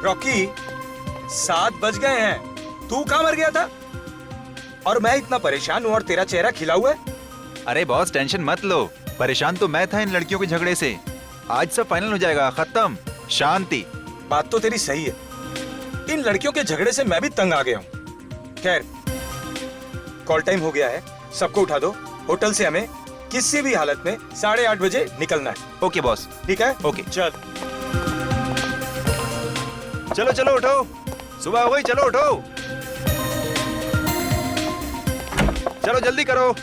Rocky, 7 बज गए हैं, तू कहाँ मर गया था? और मैं इतना परेशान हूँ और तेरा चेहरा खिला हुआ है। अरे बॉस टेंशन मत लो, परेशान तो मैं था इन लड़कियों के झगड़े से। आज सब फाइनल हो जाएगा, खत्म, शांति। बात तो तेरी सही है, इन लड़कियों के झगड़े से मैं भी तंग आ गया हूँ। खैर, कॉल टाइम हो गया है, सबको उठा दो। होटल से हमें किसी भी हालत में 8:30 बजे निकलना है। Okay boss. ठीक है? ओके। चल चलो चलो उठो, सुबह हो गई, चलो उठो, चलो जल्दी करो।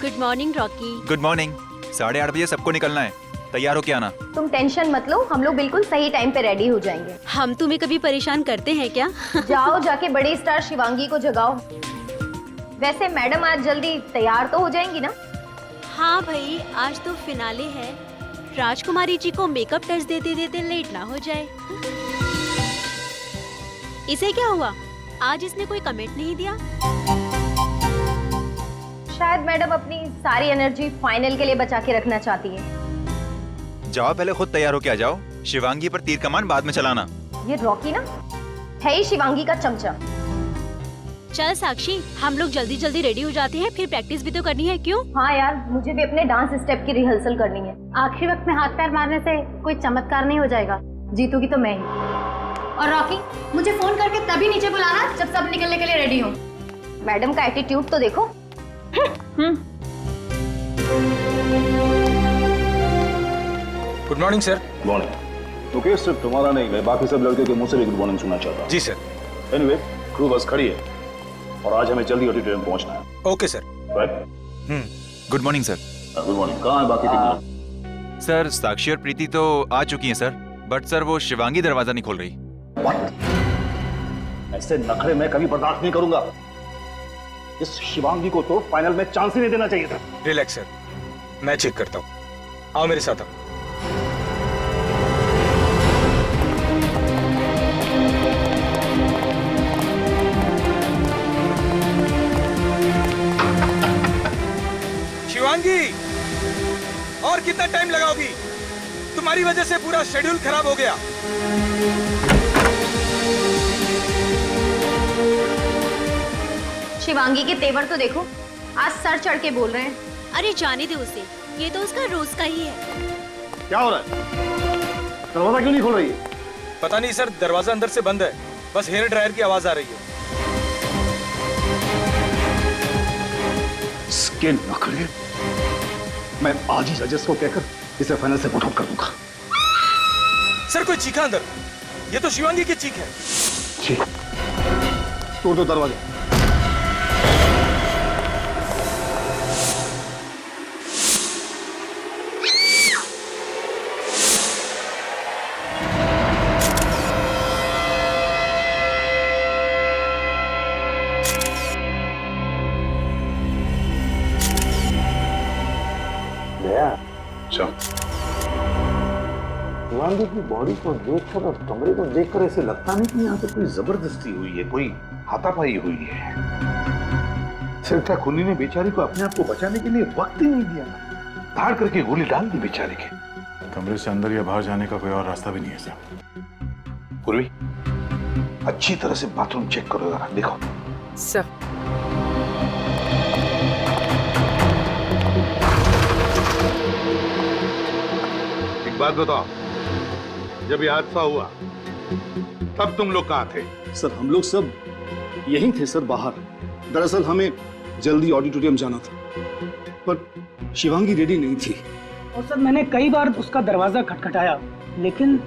Good morning Rocky. Good morning. 8:30 बजे सबको निकलना है, तैयार होके आना। तुम टेंशन मत लो, हम लोग बिल्कुल सही टाइम पे रेडी हो जाएंगे। हम तुम्हें कभी परेशान करते हैं क्या? जाओ जाके बड़ी स्टार शिवांगी को जगाओ। वैसे मैडम आज जल्दी तैयार तो हो जाएंगी ना? हाँ भाई, आज तो फिनाले है, राजकुमारी जी को मेकअप टच देते देते लेट ना हो जाए। इसे क्या हुआ? आज इसने कोई कमेंट नहीं दिया। शायद मैडम अपनी सारी एनर्जी फाइनल के लिए बचा के रखना चाहती है। जाओ पहले खुद तैयार होके आ जाओ, शिवांगी पर तीर कमान बाद में चलाना। ये रॉकी ना है ही शिवांगी का चमचा। चल साक्षी, हम लोग जल्दी जल्दी रेडी हो जाते हैं, फिर प्रैक्टिस भी तो करनी है। क्यों? हाँ यार, मुझे भी अपने डांस स्टेप की रिहर्सल करनी है। आखिरी वक्त में हाथ पैर मारने से कोई चमत्कार नहीं हो जाएगा। जीतूगी तो मैं ही। और रॉकी, मुझे फोन करके तभी नीचे बुलाना जब सब निकलने के लिए रेडी हो। मैडम का एटीट्यूड तो देखो। Good morning sir. Morning. Okay, सिर्फ तुम्हारा नहीं, मैं बाकी सब लड़के के मुंह से भी गुड मॉर्निंग सुनना चाहता हूँ। जी सर। एनीवे, क्रू बस खड़ी है और आज हमें जल्दी ऑडिटोरियम पहुंचना है। Okay sir. Right. Good morning sir. Good morning. कहाँ है बाकी 3 लोग? सर साक्षी और प्रीति तो आ चुकी हैं सर, बट सर वो शिवांगी दरवाजा नहीं खोल रही। ऐसे नखरे मैं कभी बर्दाश्त नहीं करूंगा। इस शिवांगी को तो फाइनल में चांस ही नहीं देना चाहिए था। रिलैक्स सर, मैं चेक करता हूँ। आओ मेरे साथ आओ। शिवांगी, और कितना टाइम लगाओगी? तुम्हारी वजह से पूरा शेड्यूल खराब हो गया। शिवांगी के तेवर तो देखो, आज सर चढ़ के बोल रहे हैं। अरे जाने दे उसे, ये तो उसका रोज का ही है। क्या हो रहा है? दरवाजा क्यों नहीं खोल रही है? पता नहीं सर, दरवाजा अंदर से बंद है, बस हेयर ड्रायर की आवाज आ रही है। इसके नखरे मैं आज ही जजेस को कहकर इसे फाइनल से आउट कर दूंगा। सर कोई चीखा अंदर, ये तो शिवांगी की चीख है। जी, तोड़ दो दरवाजा। शिवांगी की बॉडी को देखकर और कमरे को देखकर ऐसे लगता नहीं कि यहाँ पे कोई जबरदस्ती हुई है, कोई हाथापाई हुई है। सिर्फ खूनी ने बेचारी को अपने आप को बचाने के लिए वक्त ही नहीं दिया, धाड़ करके गोली डाल दी बेचारी के। कमरे से अंदर या बाहर जाने का कोई और रास्ता भी नहीं है सर। पूर्वी, अच्छी तरह से बाथरूम चेक करो जरा, देखो। सर एक बात बताओ, जब ये हादसा हुआ तब तुम लोग कहाँ थे? सर हम लोग सब यहीं थे सर, बाहर। दरअसल हमें जल्दी ऑडिटोरियम जाना था, पर शिवांगी रेडी नहीं थी। और सर मैंने कई बार उसका दरवाजा खटखटाया, लेकिन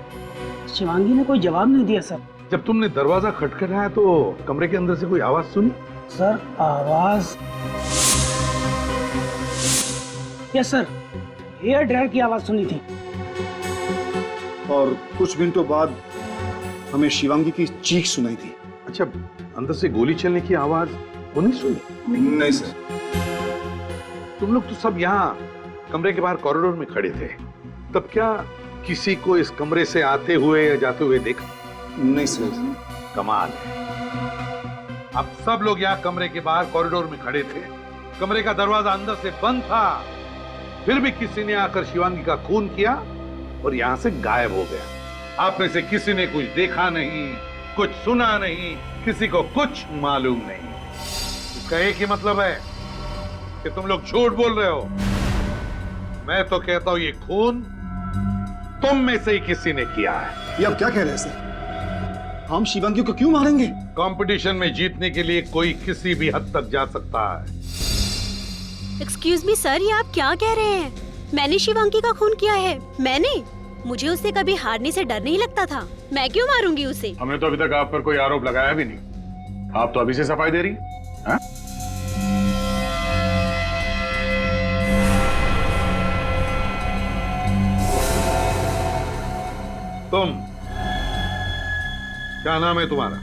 शिवांगी ने कोई जवाब नहीं दिया सर। जब तुमने दरवाजा खटखटाया तो कमरे के अंदर से कोई आवाज सुनी? सर आवाज, यस सर, हेयर ड्रायर की आवाज सुनी थी। और कुछ मिनटों बाद हमें शिवांगी की चीख सुनाई थी। अच्छा, अंदर से गोली चलने की आवाज वो नहीं सुनी? नहीं सर। तुम लोग तो सब यहाँ कमरे के बाहर कॉरिडोर में खड़े थे, तब क्या किसी को इस कमरे से आते हुए या जाते हुए देखा? नहीं सर। कमाल है, अब सब लोग यहाँ कमरे के बाहर कॉरिडोर में खड़े थे, कमरे का दरवाजा अंदर से बंद था, फिर भी किसी ने आकर शिवांगी का खून किया और यहां से गायब हो गया। आप में से किसी ने कुछ देखा नहीं, कुछ सुना नहीं, किसी को कुछ मालूम नहीं। इसका एक ही मतलब है कि तुम लोग झूठ बोल रहे हो। मैं तो कहता हूं ये खून तुम में से ही किसी ने किया है। ये आप क्या कह रहे हैं सर? हम शिवांगी को क्यों मारेंगे? कंपटीशन में जीतने के लिए कोई किसी भी हद तक जा सकता है। एक्सक्यूज मी सर, ये आप क्या कह रहे हैं? मैंने शिवांगी का खून किया है? मैंने? मुझे उससे कभी हारने से डर नहीं लगता था। मैं क्यों मारूंगी उसे? हमने तो अभी तक आप पर कोई आरोप लगाया भी नहीं। आप तो अभी से सफाई दे रही हैं? तुम क्या नाम है तुम्हारा?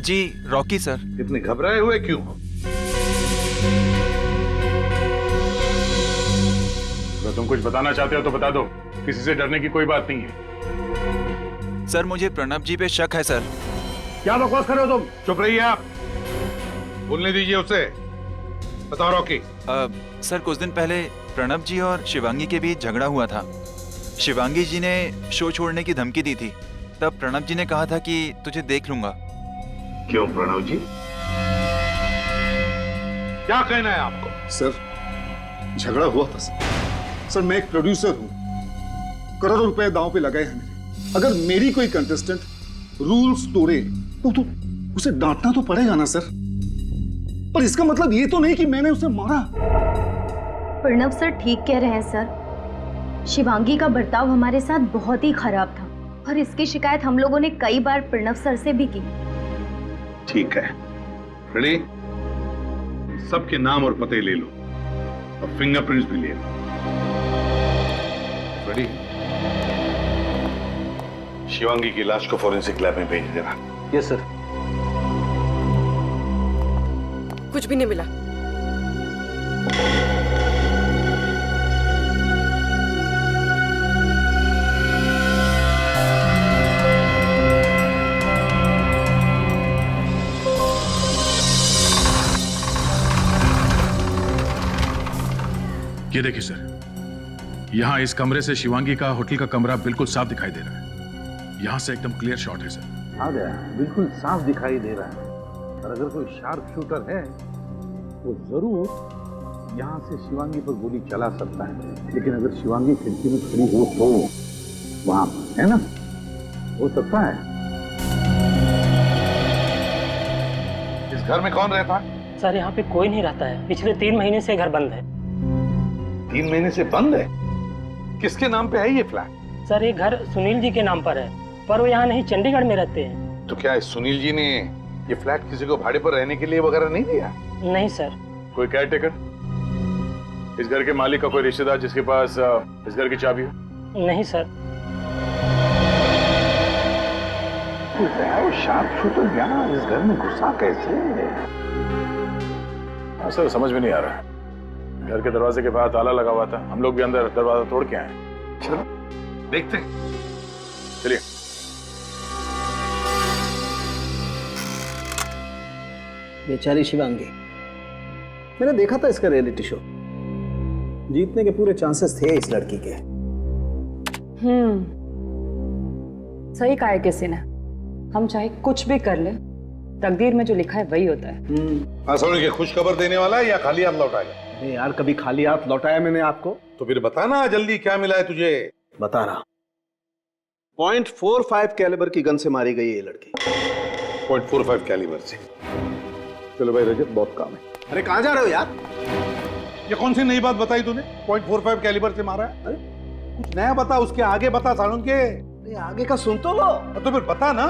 जी रॉकी सर। इतने घबराए हुए क्यों हो? अगर तुम कुछ बताना चाहते हो तो बता दो, किसी से डरने की कोई बात नहीं है। सर मुझे प्रणब जी पे शक है सर। क्या बकवास कर रहे हो तुम? चुप रहिए आप। बोलने दीजिए उसे। बताओ रॉकी। सर कुछ दिन पहले प्रणब जी और शिवांगी के बीच झगड़ा हुआ था। शिवांगी जी ने शो छोड़ने की धमकी दी थी। तब प्रणब जी ने कहा था कि तुझे देख लूंगा। क्यों प्रणव जी, क्या कहना है आपको? सर झगड़ा हुआ था सर। सर मैं एक प्रोड्यूसर हूं, करोड़ों रुपए दांव पे लगाए हैं मैंने। अगर मेरी कोई कंटेस्टेंट रूल्स तोड़े तो उसे डांटना तो पड़ेगा ना सर। पर इसका मतलब ये तो नहीं कि मैंने उसे मारा। प्रणव सर ठीक कह रहे हैं सर। शिवांगी का बर्ताव हमारे साथ बहुत ही खराब था और इसकी शिकायत हम लोगों ने कई बार प्रणव सर से भी की। ठीक है, रेडी? सबके नाम और पते ले लो और फिंगरप्रिंट्स भी ले लो। रेडी? शिवांगी की लाश को फॉरेंसिक लैब में भेज देना। Yes sir. कुछ भी नहीं मिला। ये देखिए सर, यहाँ इस कमरे से शिवांगी का होटल का कमरा बिल्कुल साफ दिखाई दे रहा है। यहाँ से एकदम क्लियर शॉट है सर। आ गया, बिल्कुल साफ दिखाई दे रहा है। और अगर कोई शार्प शूटर है तो जरूर यहाँ से शिवांगी पर गोली चला सकता है। लेकिन अगर शिवांगी खिड़की में खड़ी हो तो वहां है ना, हो सकता है। इस घर में कौन रहता है? सर यहाँ पे कोई नहीं रहता है। पिछले 3 महीने से घर बंद है। 3 महीने से बंद है? किसके नाम पे है ये फ्लैट? सर ये घर सुनील जी के नाम पर है, पर वो यहाँ नहीं, चंडीगढ़ में रहते हैं। तो क्या सुनील जी ने ये फ्लैट किसी को भाड़े पर रहने के लिए वगैरह नहीं दिया? नहीं सर। कोई केयर टेकर, इस घर के मालिक का कोई रिश्तेदार जिसके पास इस घर की चाबी हो? नहीं सर। वो शार्प शूटर यहाँ इस घर में घुसा कैसे? सर समझ में नहीं आ रहा है। घर के दरवाजे के बाहर ताला लगा हुआ था, हम लोग भी अंदर दरवाजा तोड़ के आए। चलो देखते हैं। चलिए। बेचारी शिवांगी, मैंने देखा था इसका रियलिटी शो। जीतने के पूरे चांसेस थे इस लड़की के। सही कहा है किसी ने। हम चाहे कुछ भी कर ले, तकदीर में जो लिखा है वही होता है। सोनी के खुश खबर देने वाला है या खाली हाथ लौटाएगा? अरे यार, कभी खाली हाथ लौटाया मैंने आपको? तो फिर बताना जल्दी, क्या मिला है तुझे? बता रहा। .45 कैलिबर की गन से मारी गई ये लड़की। 0.45 कैलिबर से? चलो भाई रजत, बहुत काम है। अरे कहाँ जा रहे हो यार? ये कौन सी नई बात बताई तूने? 0.45 कैलिबर से मारा है? अरे कुछ नया बता, उसके आगे बता सालून के। अरे आगे का सुन तो लो। तो फिर बता ना।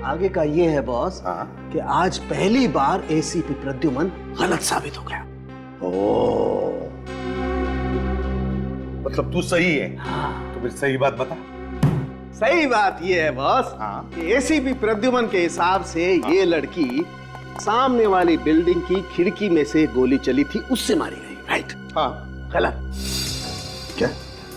आगे का ये है बॉस कि आज पहली बार एसीपी प्रद्युमन गलत साबित हो गया। मतलब तू सही है? हाँ। तो फिर सही बात बता। सही बात ये है बॉस कि एसीपी प्रद्युमन के हिसाब से ये लड़की सामने वाली बिल्डिंग की खिड़की में से गोली चली थी, उससे मारी गई। राइट? हाँ। गलत। क्या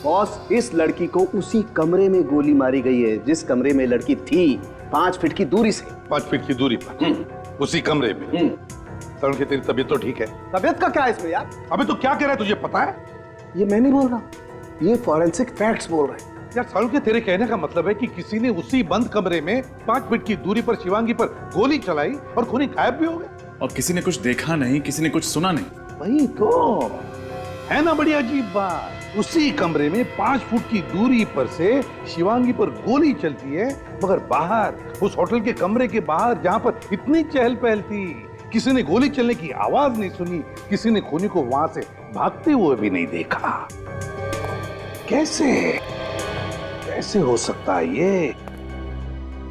बॉस, इस लड़की को उसी कमरे में गोली मारी गई है जिस कमरे में लड़की थी, 5 फीट की दूरी से। 5 फीट की दूरी पर उसी कमरे में। सर की तेरी तबीयत तो ठीक है? तबीयत का क्या है इसमें यार? अबे तो क्या कह रहा है, तुझे पता है? ये मैं नहीं बोल रहा, ये फॉरेंसिक फैक्ट्स बोल रहे हैं। यार सालू के तेरे कहने का मतलब है कि किसी ने उसी बंद कमरे में 5 फीट की दूरी पर शिवांगी पर गोली चलाई और खूनी गायब भी हो गए। और किसी ने कुछ देखा नहीं, किसी ने कुछ सुना नहीं। वही तो है ना बड़ी अजीब बात। उसी कमरे में 5 फुट की दूरी पर से शिवांगी पर गोली चलती है, मगर बाहर उस होटल के कमरे के बाहर जहां पर इतनी चहल पहल थी, किसी ने गोली चलने की आवाज नहीं सुनी, किसी ने खूनी को वहां से भागते हुए भी नहीं देखा। कैसे कैसे हो सकता है ये,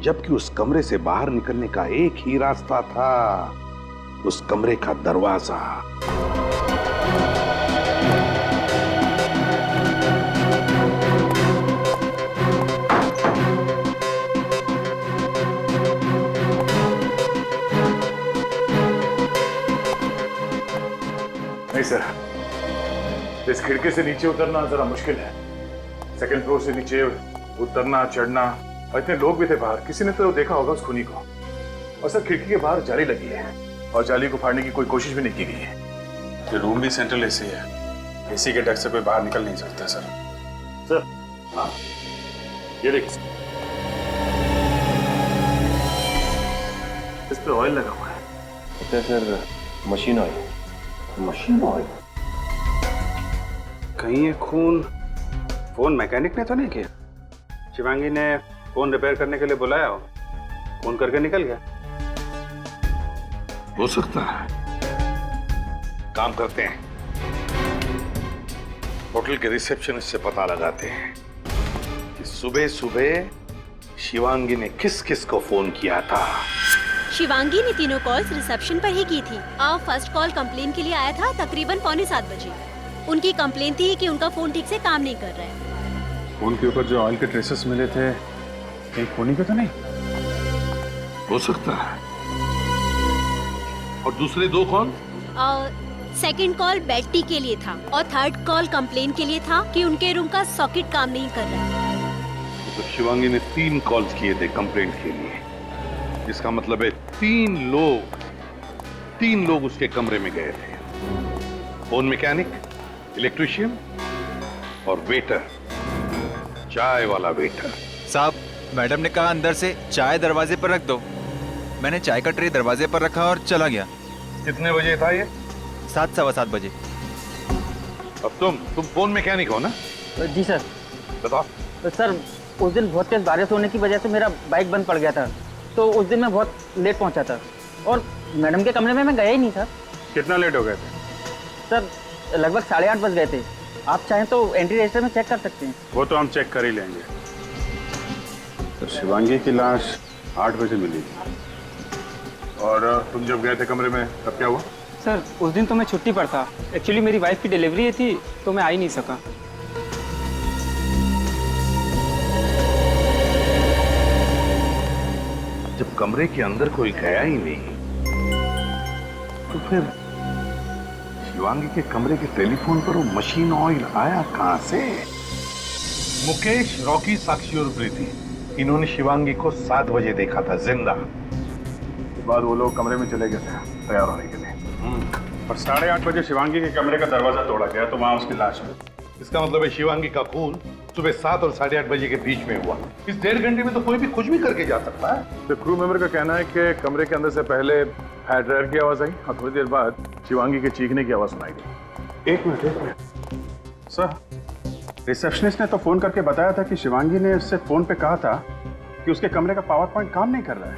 जबकि उस कमरे से बाहर निकलने का एक ही रास्ता था, उस कमरे का दरवाजा। नहीं सर, इस खिड़की से नीचे उतरना जरा मुश्किल है। सेकंड फ्लोर से नीचे उतरना चढ़ना, और इतने लोग भी थे बाहर, किसी ने तो देखा होगा उस खूनी को। और सर खिड़की के बाहर जाली लगी है और जाली को फाड़ने की कोई कोशिश भी नहीं की गई है। ये रूम भी सेंट्रल एसी है, एसी के डक से कोई बाहर निकल नहीं सकता सर। सर हाँ, ये देखिए, इस पे ऑयल लगा हुआ है। Okay sir, machine oil. Machine oil? कहीं ये खून फोन मैकेनिक ने तो नहीं किया? शिवांगी ने फोन रिपेयर करने के लिए बुलाया हो, फोन करके निकल गया। हो सकता है। काम करते हैं, होटल के रिसेप्शनिस्ट से पता लगाते हैं कि सुबह सुबह शिवांगी ने किस किस को फोन किया था। शिवांगी ने तीनों कॉल्स रिसेप्शन पर ही की थी। फर्स्ट कॉल कंप्लेन के लिए आया था तकरीबन 6:45 बजे। उनकी कंप्लेन थी कि उनका फोन ठीक से काम नहीं कर रहा है। फोन के ऊपर जो ऑयल के ट्रेसेस मिले थे, कहीं खूनी के तो नहीं? हो सकता है। और दूसरे 2 कॉल? सेकंड कॉल बेट्टी के लिए था और थर्ड कॉल कंप्लेन के लिए था कि उनके रूम का सॉकेट काम नहीं कर रहा है। तो शिवांगी ने 3 कॉल्स किए थे कंप्लेंट के लिए। इसका मतलब है 3 लोग उसके कमरे में गए थे। फोन मैकेनिक, इलेक्ट्रिशियन और वेटर, चाय वाला वेटर। साहब, मैडम ने कहा अंदर से चाय दरवाजे पर रख दो। मैंने चाय का ट्रे दरवाजे पर रखा और चला गया। कितने बजे था ये? 7, सवा 7 बजे। अब तुम फोन मैकेनिक हो ना? जी सर। बताओ। तो सर उस दिन बहुत तेज बारिश होने की वजह से मेरा बाइक बंद पड़ गया था, तो उस दिन मैं बहुत लेट पहुंचा था और मैडम के कमरे में मैं गया ही नहीं सर। कितना लेट हो गए थे? सर लगभग 8:30 बज गए थे। आप चाहें तो एंट्री रजिस्टर में चेक कर सकते हैं। वो तो हम चेक कर ही लेंगे। तो शिवांगी की लाश 8 बजे मिली थी, और तुम जब गए थे कमरे में तब क्या हुआ? सर उस दिन तो मैं छुट्टी पर था। एक्चुअली मेरी वाइफ की डिलीवरी थी, तो मैं आ ही नहीं सका। जब कमरे के अंदर कोई गया ही नहीं, तो फिर शिवांगी के कमरे के टेलीफोन पर वो मशीन ऑयल आया कहां से? मुकेश, रॉकी, साक्षी और प्रीति, इन्होंने शिवांगी को 7 बजे देखा था जिंदा। उसके बाद वो लोग कमरे में चले गए थे तैयार होने के लिए, और 8:30 बजे शिवांगी के कमरे का दरवाजा तोड़ा गया, तो वहां उसकी लाश मिली। इसका मतलब है शिवांगी का खून सुबह 7 और 8:30 बजे के बीच में हुआ। इस 1.5 घंटे में तो कोई भी कुछ भी करके जा सकता है। तो क्रू मेंबर का कहना है कि कमरे के अंदर से पहले हेयर ड्रायर की आवाज आई और थोड़ी देर बाद शिवांगी के चीखने की आवाज सुनाई दी। एक मिनट सर, रिसेप्शनिस्ट ने तो फोन करके बताया था कि शिवांगी ने उससे फोन पे कहा था कि उसके कमरे का पावर पॉइंट काम नहीं कर रहा है।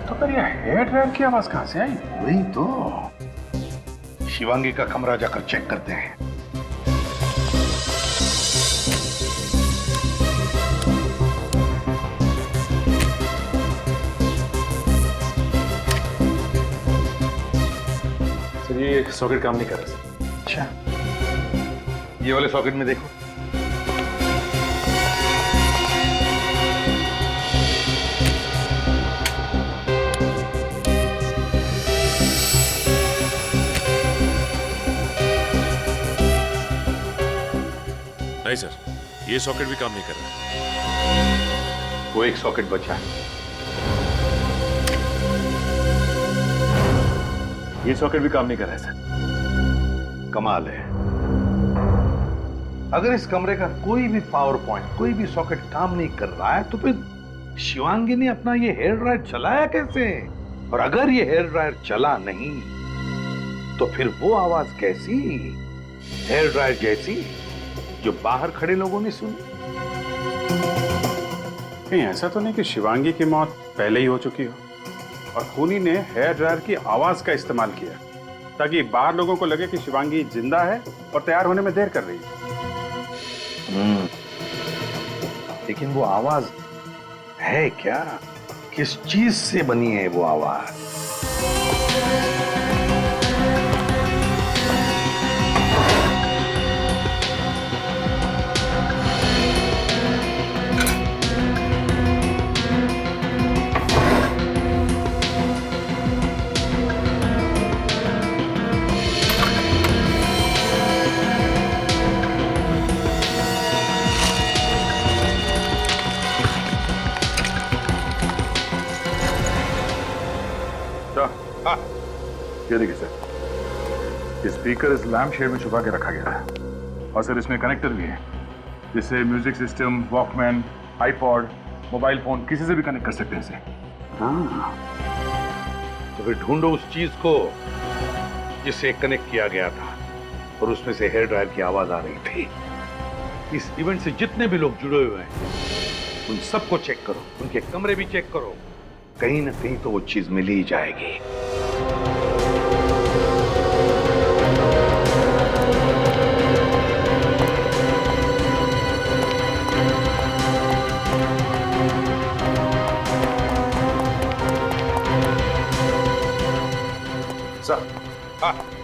तो फिर ये हेयर ड्रायर की आवाज कहां से आई? वही तो, शिवांगी का कमरा जाकर चेक करते हैं। सर ये सॉकेट काम नहीं कर रहा सर। अच्छा, ये वाले सॉकेट में देखो। नहीं सर, ये सॉकेट भी काम नहीं कर रहा। वो एक सॉकेट बचा है। ये सॉकेट भी काम नहीं कर रहा है सर। कमाल है, अगर इस कमरे का कोई भी पावर पॉइंट, कोई भी सॉकेट काम नहीं कर रहा है, तो फिर शिवांगी ने अपना ये हेयर ड्रायर चलाया कैसे? और अगर ये हेयर ड्रायर चला नहीं, तो फिर वो आवाज कैसी? हेयर ड्रायर जैसी जो बाहर खड़े लोगों ने सुनी? कहीं ऐसा तो नहीं कि शिवांगी की मौत पहले ही हो चुकी हो और खूनी ने हेयर ड्रायर की आवाज का इस्तेमाल किया ताकि बाहर लोगों को लगे कि शिवांगी जिंदा है और तैयार होने में देर कर रही है। लेकिन वो आवाज है क्या? किस चीज से बनी है वो आवाज? ये देखिए सर, ये स्पीकर इस लैम्प शेड में छुपा के रखा गया है और सर इसमें कनेक्टर भी है जिससे music system, Walkman, iPod, mobile phone किसी से भी कनेक्ट कर सकते हैं इसे। हाँ, तो फिर ढूंढो उस चीज को जिससे कनेक्ट किया गया था और उसमें से हेयर ड्रायर की आवाज आ रही थी। इस इवेंट से जितने भी लोग जुड़े हुए हैं उन सबको चेक करो, उनके कमरे भी चेक करो, कहीं ना कहीं तो वो चीज मिल ही जाएगी।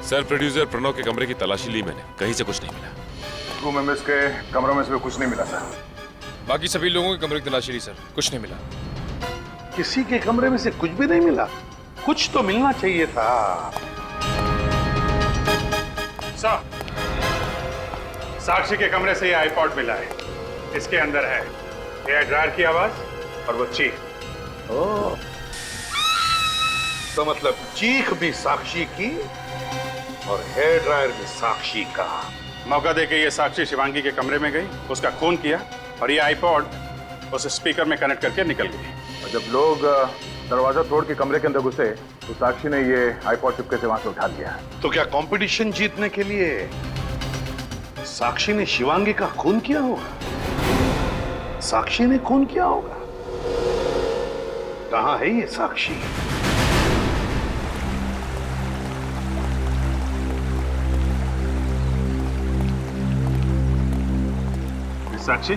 सर, प्रोड्यूसर प्रणव के कमरे की तलाशी ली मैंने, कहीं से कुछ नहीं मिला। क्रू मेंबर्स के कमरों में से भी कुछ नहीं मिला सर। बाकी सभी लोगों के कमरे की तलाशी ली सर, कुछ नहीं मिला। किसी के कमरे में से कुछ भी नहीं मिला? कुछ तो मिलना चाहिए था। सर, साक्षी के कमरे से ये आईपॉड मिला है। इसके अंदर है हेयर ड्रायर की आवाज और वो चीख। ओह, तो मतलब चीख भी साक्षी की और हेयर ड्रायर भी साक्षी का। मौका देके ये साक्षी शिवांगी के कमरे में गई, उसका खून किया और ये आईपॉड उस स्पीकर में कनेक्ट करके निकल गई। और जब लोग दरवाजा तोड़ के कमरे के अंदर घुसे तो साक्षी ने ये आईपॉड चुपके से वहां से उठा लिया। तो क्या कंपटीशन जीतने के लिए साक्षी ने शिवांगी का खून किया होगा? साक्षी ने खून किया होगा? कहां है ये साक्षी? साक्षी,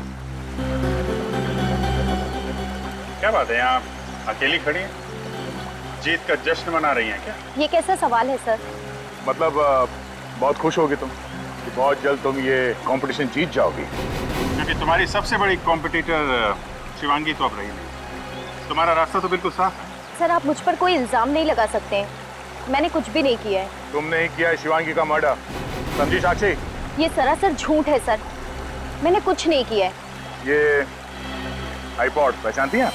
क्या बात है, यहाँ अकेली खड़ी है? जीत का जश्न मना रही हैं क्या? ये कैसा सवाल है सर? मतलब बहुत खुश होगी तुम कि बहुत जल्द तुम ये कंपटीशन जीत जाओगी। क्योंकि तुम्हारी सबसे बड़ी कॉम्पिटिटर शिवांगी तो अब रही नहीं। तुम्हारा रास्ता तो बिल्कुल साफ है। सर, आप मुझ पर कोई इल्जाम नहीं लगा सकते हैं, मैंने कुछ भी नहीं किया है। तुमने ही किया है शिवांगी का मर्डर, समझी साक्षी? ये सरासर झूठ है सर, मैंने कुछ नहीं किया है। ये आईपॉड पहचानती हैं?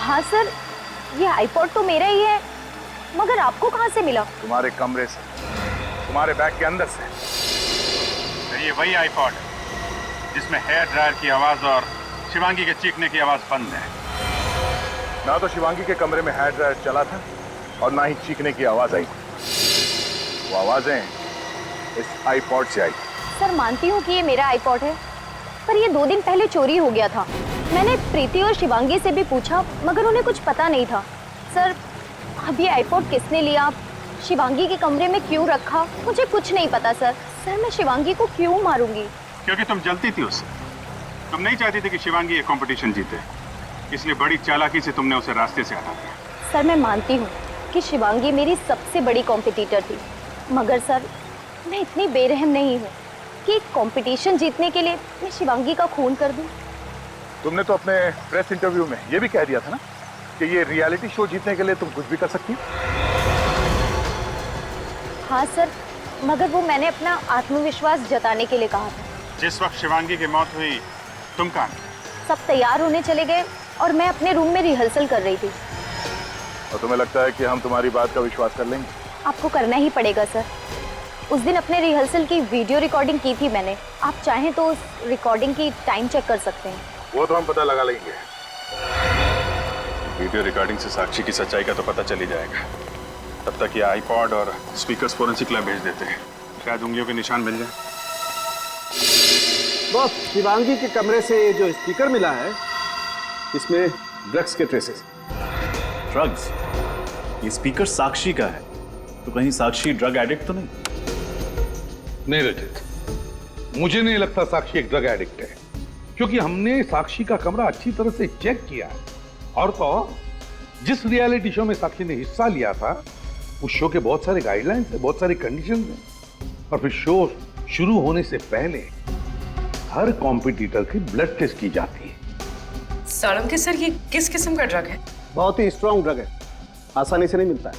हाँ सर, ये आईपॉड तो मेरा ही है, मगर आपको कहाँ से मिला? तुम्हारे कमरे से, तुम्हारे बैग के अंदर से। तो ये वही आईपॉड है जिसमें हेयर ड्रायर की आवाज और शिवांगी के चीखने की आवाज बंद है। ना तो शिवांगी के कमरे में हेयर ड्रायर चला था और ना ही चीखने की आवाज आई। वो आवाजें इस आईपॉड से आई। सर, मानती हूँ कि ये मेरा आईपॉड है, पर ये 2 दिन पहले चोरी हो गया था। मैंने प्रीति और शिवांगी से भी पूछा, मगर उन्हें कुछ पता नहीं था। सर, अब ये आईपॉड किसने लिया, शिवांगी के कमरे में क्यों रखा, मुझे कुछ नहीं पता सर। सर, मैं शिवांगी को क्यों मारूंगी? क्योंकि तुम जलती थी उससे। तुम नहीं चाहती थी कि शिवांगी ये कंपटीशन जीते, इसलिए बड़ी चालाकी से तुमने उसे रास्ते से हटा दिया। सर, मैं मानती हूँ कि शिवांगी मेरी सबसे बड़ी कॉम्पिटिटर थी, मगर सर, मैं इतनी बेरहम नहीं हूँ कि कंपटीशन जीतने के लिए मैं शिवांगी का खून कर दूं। तुमने तो अपने प्रेस इंटरव्यू में ये भी कह दिया था ना कि ये रियलिटी शो जीतने के लिए तुम कुछ भी कर सकती हो। हाँ सर, मगर वो मैंने अपना आत्मविश्वास जताने के लिए कहा था। जिस वक्त शिवांगी की मौत हुई, तुम कहाँ? सब तैयार होने चले गए और मैं अपने रूम में रिहर्सल कर रही थी। और तुम्हें लगता है कि हम तुम्हारी बात का विश्वास कर लेंगे? आपको करना ही पड़ेगा सर। उस दिन अपने रिहर्सल की वीडियो रिकॉर्डिंग की थी मैंने। आप चाहें तो उस रिकॉर्डिंग की टाइम चेक कर सकते हैं। वो तो हम पता लगा लेंगे। वीडियो रिकॉर्डिंग से साक्षी की सच्चाई का तो पता चल ही जाएगा। तब तक ये आईपॉड और स्पीकर्स फोरेंसिक लैब भेज देते हैं, शायद उंगलियों के निशान मिल जाए। बॉस, शिवांगी के कमरे से जो स्पीकर मिला है इसमें ड्रग्स के ट्रेसेस। ड्रग्स? ये स्पीकर साक्षी का है, तो कहीं साक्षी ड्रग एडिक्ट तो नहीं? नहीं रचित, मुझे नहीं लगता साक्षी एक ड्रग एडिक्ट है, क्योंकि हमने साक्षी का कमरा अच्छी तरह से चेक किया है। और तो जिस रियलिटी शो में साक्षी ने हिस्सा लिया था, उस शो के बहुत सारे गाइडलाइंस है, बहुत सारी कंडीशंस हैं। और फिर शो शुरू होने से पहले हर कॉम्पिटिटर की ब्लड टेस्ट की जाती है। सालम सर, ये किस किस्म का ड्रग है? बहुत ही स्ट्रॉन्ग ड्रग है, आसानी से नहीं मिलता है।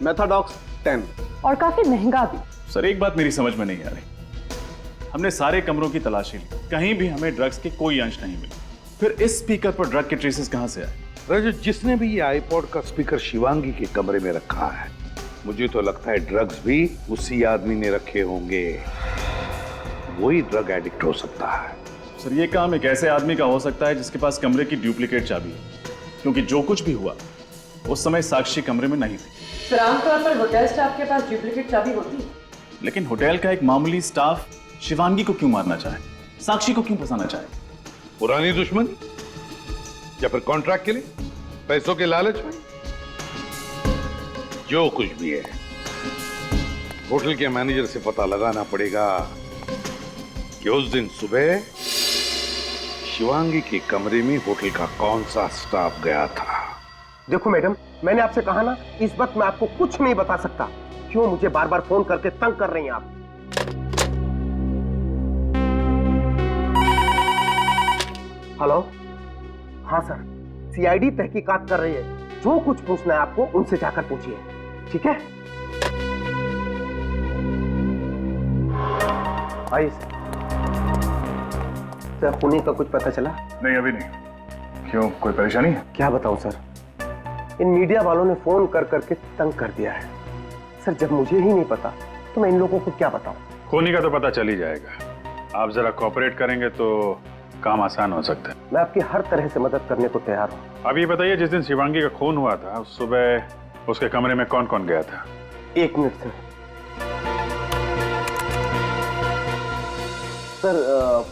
मेथाडॉक्स 10 और काफी महंगा भी। सर, एक बात मेरी समझ में नहीं आ रही। हमने सारे कमरों की तलाशी ली, कहीं भी हमें ड्रग्स के कोई अंश नहीं मिले। फिर इस स्पीकर पर ड्रग के ट्रेसेस कहां से आए? रजत, जिसने भी ये आईपॉड का स्पीकर शिवांगी के कमरे में रखा है, मुझे तो लगता है ड्रग्स भी उसी आदमी ने रखे होंगे। वही ड्रग एडिक्ट हो सकता है। सर, ये काम एक ऐसे आदमी का हो सकता है जिसके पास कमरे की डुप्लीकेट चाबी है, क्योंकि जो कुछ भी हुआ उस समय साक्षी कमरे में नहीं थी। सर, आमतौर पर होटल स्टाफ के पास डुप्लीकेट चाबी होती है। लेकिन होटल का एक मामूली स्टाफ शिवांगी को क्यों मारना चाहे, साक्षी को क्यों फंसाना चाहे? पुरानी दुश्मनी या फिर कॉन्ट्रैक्ट के लिए, पैसों के लालच में? जो कुछ भी है, होटल के मैनेजर से पता लगाना पड़ेगा कि उस दिन सुबह शिवांगी के कमरे में होटल का कौन सा स्टाफ गया था। देखो मैडम, मैंने आपसे कहा ना, इस वक्त मैं आपको कुछ नहीं बता सकता। क्यों मुझे बार बार फोन करके तंग कर रही हैं आप? हेलो? हाँ सर, सीआईडी तहकीकात कर रही है। जो कुछ पूछना है आपको उनसे जाकर पूछिए, ठीक है? आइए सर, खूनी का कुछ पता चला? नहीं, अभी नहीं। क्यों, कोई परेशानी है? क्या बताऊं सर, इन मीडिया वालों ने फोन कर करके तंग कर दिया है। सर, जब मुझे ही नहीं पता तो मैं इन लोगों को क्या बताऊं? खूनी का तो पता चल ही जाएगा। आप जरा कोऑपरेट करेंगे तो काम आसान हो सकता है। मैं आपकी हर तरह से मदद करने को तैयार हूँ। अब ये बताइए, जिस दिन शिवांगी का खून हुआ था, उस सुबह उसके कमरे में कौन कौन गया था? 1 minute sir. Sir,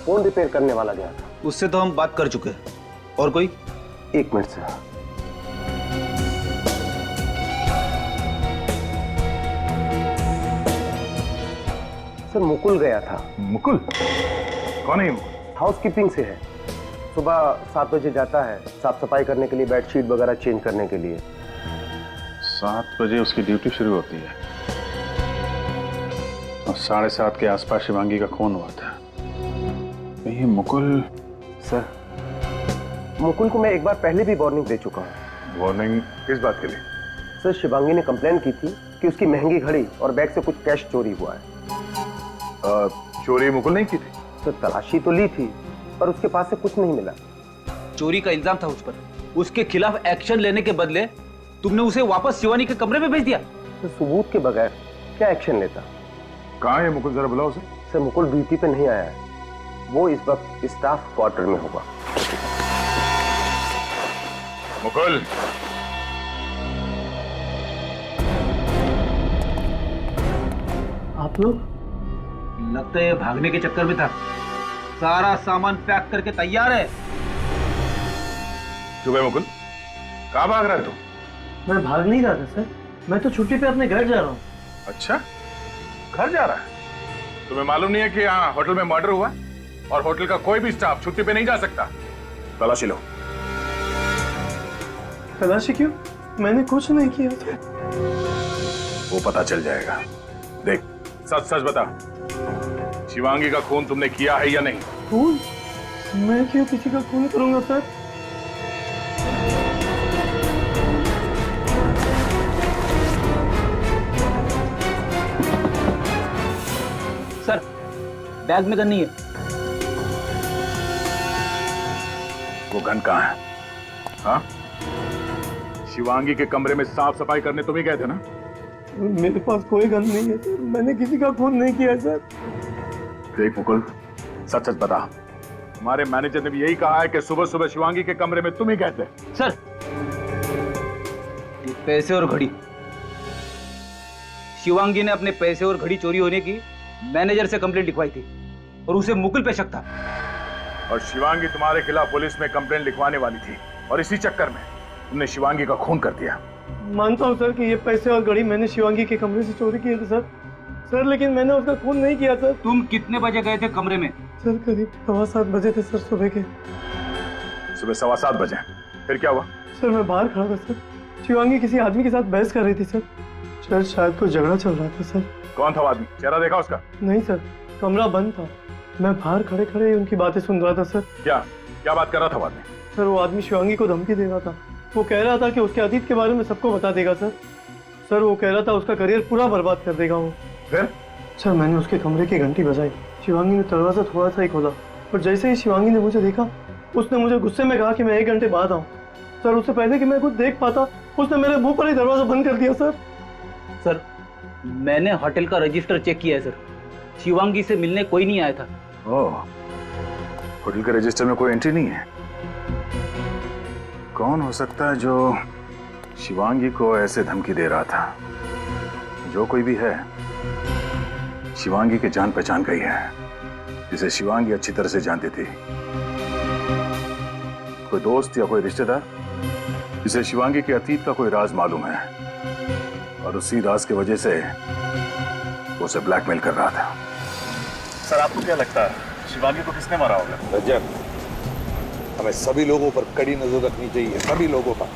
phone repair करने वाला गया था। उससे तो हम बात कर चुके हैं। और कोई? 1 मिनट सर। सर, मुकुल गया था। मुकुल? कौन है ये मुकुल? हाउसकीपिंग से है। सुबह 7 बजे जाता है, साफ सफाई करने के लिए, बेडशीट वगैरह चेंज करने के लिए। 7 बजे उसकी ड्यूटी शुरू होती है और 7:30 के आसपास शिवांगी का खून हुआ था। ये मुकुल? सर, मुकुल को मैं एक बार पहले भी वार्निंग दे चुका हूँ। वार्निंग किस बात के लिए? सर, शिवांगी ने कंप्लेन की थी कि उसकी महंगी घड़ी और बैग से कुछ कैश चोरी हुआ है। चोरी मुकुल नहीं की थी? सर, तलाशी तो ली थी पर उसके पास से कुछ नहीं मिला। चोरी का इल्जाम था उस पर। उसके खिलाफ एक्शन लेने के बदले तुमने उसे वापस शिवानी के कमरे में भेज दिया। तो सबूत के बगैर क्या एक्शन लेता? कहाँ है मुकुल, जरा बुलाओ उसे। सर, मुकुल ड्यूटी पे नहीं आया है, वो इस वक्त स्टाफ क्वार्टर में होगा। मुकुल, आप लोग? लगता है भागने के चक्कर में था। सारा सामान पैक करके तैयार है। सुबह मुकुल, कहाँ भाग रहा है तू? मैं भाग नहीं रहा था सर, मैं तो छुट्टी पे अपने घर जा रहा हूँ। अच्छा, घर जा रहा है? तुम्हें मालूम नहीं है कि यहाँ होटल में मर्डर हुआ और होटल का कोई भी स्टाफ छुट्टी पे नहीं जा सकता? तलाशी लो। तलाशी क्यों? मैंने कुछ नहीं किया था। वो पता चल जाएगा। देख, सच सच बता, शिवांगी का खून तुमने किया है या नहीं? खून? मैं क्यों किसी का खून करूंगा सर? सर, बैग में गन नहीं है। वो गन कहाँ है? हाँ? शिवांगी के कमरे में साफ सफाई करने तुम ही गए थे ना? मेरे पास कोई गन नहीं है सर, मैंने किसी का खून नहीं किया सर। देख मुकुल, सच सच बता। हमारे मैनेजर ने भी यही कहा है कि सुबह सुबह शिवांगी के कमरे में तुम ही गए थे। सर, पैसे और घड़ी, शिवांगी ने अपने पैसे और घड़ी चोरी होने की मैनेजर से कंप्लेंट लिखवाई थी और उसे मुकुल पे शक था। और शिवांगी तुम्हारे खिलाफ पुलिस में कंप्लेंट लिखवाने वाली थी और इसी चक्कर में तुमने शिवांगी का खून कर दिया। मानता हूँ सर कि ये पैसे और घड़ी मैंने शिवांगी के कमरे से चोरी किए थे सर, लेकिन मैंने उसका खून नहीं किया सर। तुम कितने बजे गए थे कमरे में? सर करीब 7:15 बजे थे सर, सुबह के। सुबह 7:15 बजे? फिर क्या हुआ? सर मैं बाहर खड़ा था सर, शिवांगी किसी आदमी के साथ बहस कर रही थी सर, शायद कोई झगड़ा चल रहा था सर। कौन था वो आदमी? चेहरा देखा उसका? नहीं सर, कमरा बंद था, मैं बाहर खड़े खड़े उनकी बातें सुन रहा था सर। क्या बात कर रहा था वो आदमी? सर वो आदमी शिवांगी को धमकी दे रहा था, वो कह रहा था कि उसके अतीत के बारे में सबको बता देगा सर वो कह रहा था उसका करियर पूरा बर्बाद कर देगा वो। फिर? सर मैंने उसके कमरे की घंटी बजाई, शिवांगी ने दरवाजा थोड़ा सा ही खोला और जैसे ही शिवांगी ने मुझे देखा उसने मुझे गुस्से में कहा कि मैं 1 घंटे बाद आऊँ। सर उससे पहले कि मैं कुछ देख पाता उसने मेरे मुंह पर ही दरवाजा बंद कर दिया सर। सर मैंने होटल का रजिस्टर चेक किया है सर, शिवांगी से मिलने कोई नहीं आया था। ओह, होटल के रजिस्टर में कोई एंट्री नहीं है। कौन हो सकता है जो शिवांगी को ऐसे धमकी दे रहा था? जो कोई भी है, शिवांगी की जान पहचान गई है, जिसे शिवांगी अच्छी तरह से जानती थी। कोई दोस्त या कोई रिश्तेदार जिसे शिवांगी के अतीत का कोई राज मालूम है और उसी राज की वजह से वो उसे ब्लैकमेल कर रहा था। सर आपको क्या लगता है शिवांगी को किसने मारा होगा? रजत, हमें सभी लोगों पर कड़ी नजर रखनी चाहिए, सभी लोगों पर।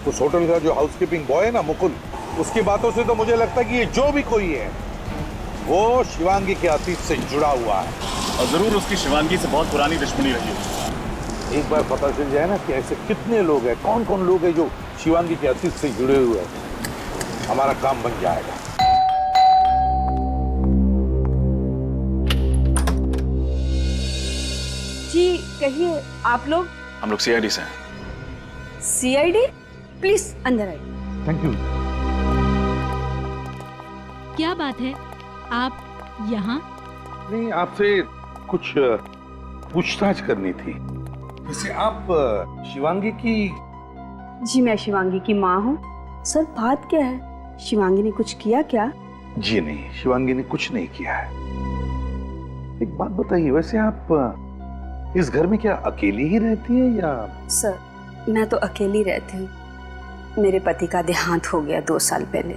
उस होटल का जो हाउसकीपिंग बॉय है ना मुकुल, उसकी बातों से तो मुझे लगता है कि ये जो भी कोई है वो शिवांगी के अतीत से जुड़ा हुआ है और जरूर उसकी शिवांगी से बहुत पुरानी दुश्मनी रही है। एक बार पता चल जाए ना कि ऐसे कितने लोग हैं, कौन कौन लोग हैं जो शिवांगी के अतीत से जुड़े हुए हैं, हमारा काम बन जाएगा। जी कहिए, आप लोग? हम लोग सीआईडी से हैं। सीआईडी? प्लीज अंदर आइए। Thank you. क्या बात है, आप यहाँ? नहीं, आपसे कुछ पूछताछ करनी थी। वैसे आप शिवांगी की? जी मैं शिवांगी की माँ हूँ। सर बात क्या है, शिवांगी ने कुछ किया क्या? जी नहीं, शिवांगी ने कुछ नहीं किया है। एक बात बताइए, वैसे आप इस घर में क्या अकेली ही रहती है या? सर मैं तो अकेली रहती हूँ, मेरे पति का देहांत हो गया 2 साल पहले।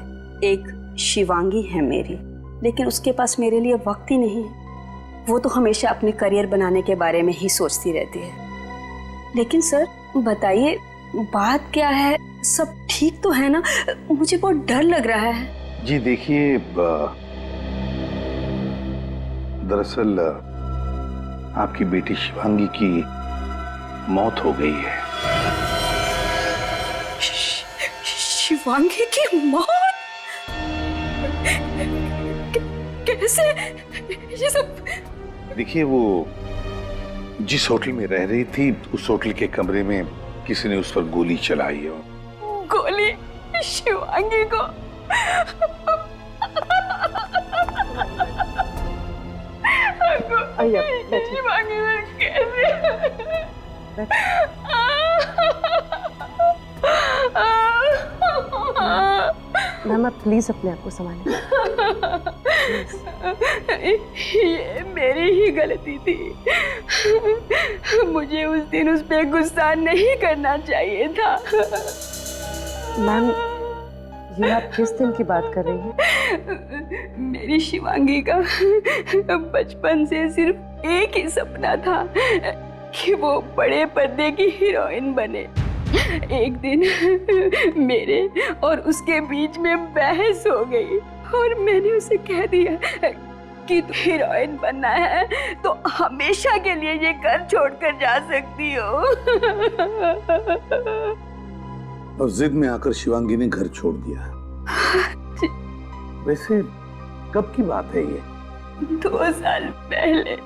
एक शिवांगी है मेरी, लेकिन उसके पास मेरे लिए वक्त ही नहीं है। वो तो हमेशा अपने करियर बनाने के बारे में ही सोचती रहती है। लेकिन सर बताइए बात क्या है, सब ठीक तो है ना? मुझे बहुत डर लग रहा है। जी देखिए, दरअसल आपकी बेटी शिवांगी की मौत हो गई है। शिवांगी की मौत? कैसे ये सब? देखिए, वो जिस होटल में रह रही थी उस होटल के कमरे में किसी ने उस पर गोली चलाई है। गोली शिवांगी को? शिवांगी में कैसे? मैम आप प्लीज अपने आप को संभालें। ये मेरी ही गलती थी, मुझे उस दिन उस पे गुस्सा नहीं करना चाहिए था। मैम ये आप किस दिन की बात कर रही हैं? मेरी शिवांगी का बचपन से सिर्फ एक ही सपना था कि वो बड़े पर्दे की हीरोइन बने। एक दिन मेरे और उसके बीच में बहस हो गई और मैंने उसे कह दिया कि तू हीरोइन बनना है तो हमेशा के लिए ये घर छोड़कर जा सकती हो। और जिद में आकर शिवांगी ने घर छोड़ दिया। वैसे कब की बात है ये? 2 साल पहले।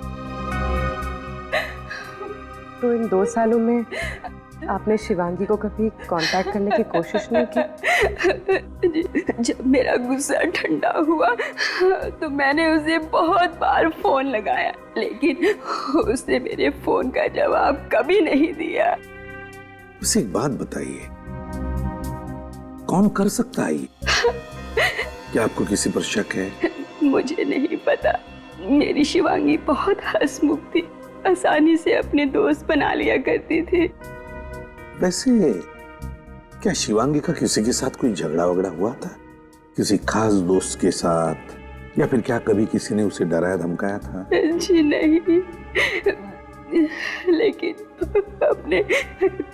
तो इन 2 सालों में आपने शिवांगी को कभी कांटेक्ट करने की कोशिश नहीं की? जब मेरा गुस्सा ठंडा हुआ तो मैंने उसे बहुत बार फोन लगाया, लेकिन उसने मेरे फोन का जवाब कभी नहीं दिया। बस एक बात बताइए, कौन कर सकता है ये? क्या आपको किसी पर शक है? मुझे नहीं पता। मेरी शिवांगी बहुत हंसमुख थी, आसानी से अपने दोस्त बना लिया करती थी। वैसे क्या शिवांगी का किसी के साथ कोई झगड़ा वगड़ा हुआ था? किसी खास दोस्त के साथ, या फिर क्या कभी किसी ने उसे डराया धमकाया था? जी नहीं, लेकिन अपने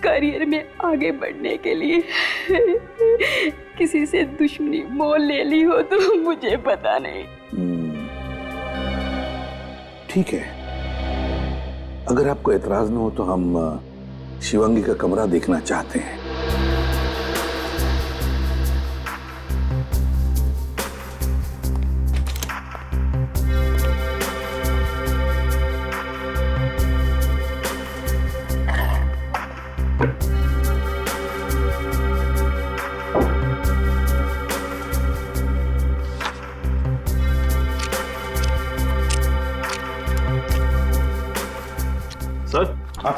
करियर में आगे बढ़ने के लिए किसी से दुश्मनी मोल ले ली हो तो मुझे पता नहीं। ठीक है, अगर आपको एतराज न हो तो हम शिवांगी का कमरा देखना चाहते हैं। सर, हाँ।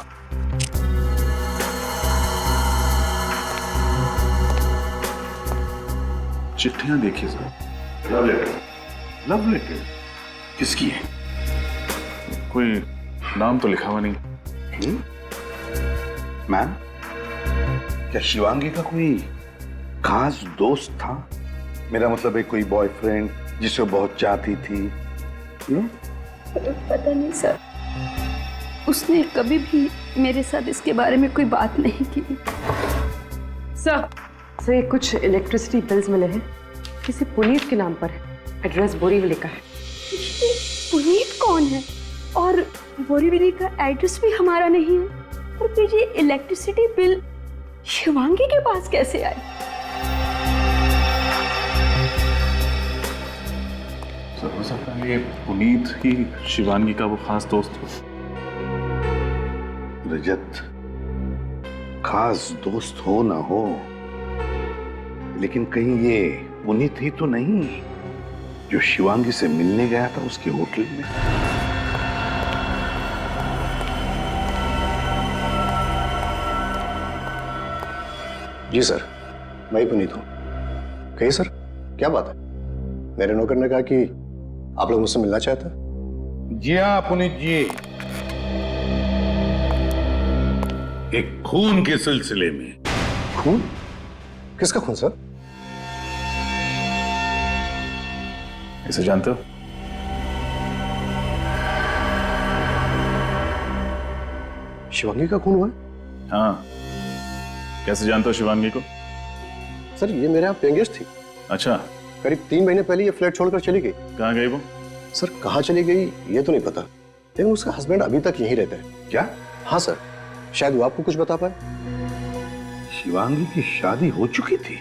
चिट्ठियां देखिए sir. Love letter? Love letter किसकी है? कोई नाम तो लिखा हुआ नहीं। मैम, क्या शिवांगी का कोई खास दोस्त था? मेरा मतलब है कोई बॉयफ्रेंड जिसे बहुत चाहती थी? पता नहीं सर, उसने कभी भी मेरे साथ इसके बारे में कोई बात नहीं की। सर ये कुछ इलेक्ट्रिसिटी बिल्स मिले हैं, किसी पुनीत के नाम पर है, एड्रेस बोरीवली का है। पुनीत कौन है? और बोरीवली का एड्रेस भी हमारा नहीं है, और फिर ये इलेक्ट्रिसिटी बिल शिवांगी के पास कैसे आए? सर हो सकता है ये पुनीत ही शिवांगी का वो खास दोस्त हो। रजत, खास दोस्त हो ना हो, लेकिन कहीं ये पुनीत ही तो नहीं जो शिवांगी से मिलने गया था उसके होटल में? जी सर, मैं ही पुनीत हूं। कहिए सर, क्या बात है? मेरे नौकर ने कहा कि आप लोग मुझसे मिलना चाहते हैं। जी हाँ पुनीत जी, एक खून के सिलसिले में। खून? किसका खून सर? इसे जानते हो? शिवांगी का खून हुआ है? हाँ। कैसे जानते हो शिवांगी को? सर ये मेरे यहाँ पेइंग गेस्ट थी। अच्छा। करीब 3 महीने पहले ये फ्लैट छोड़कर चली गई। कहाँ गई वो? सर कहाँ चली गई ये तो नहीं पता, लेकिन उसका हस्बैंड अभी तक यहीं रहता है। क्या? हाँ सर, शायद वो आपको कुछ बता पाए। शिवांगी की शादी हो चुकी थी?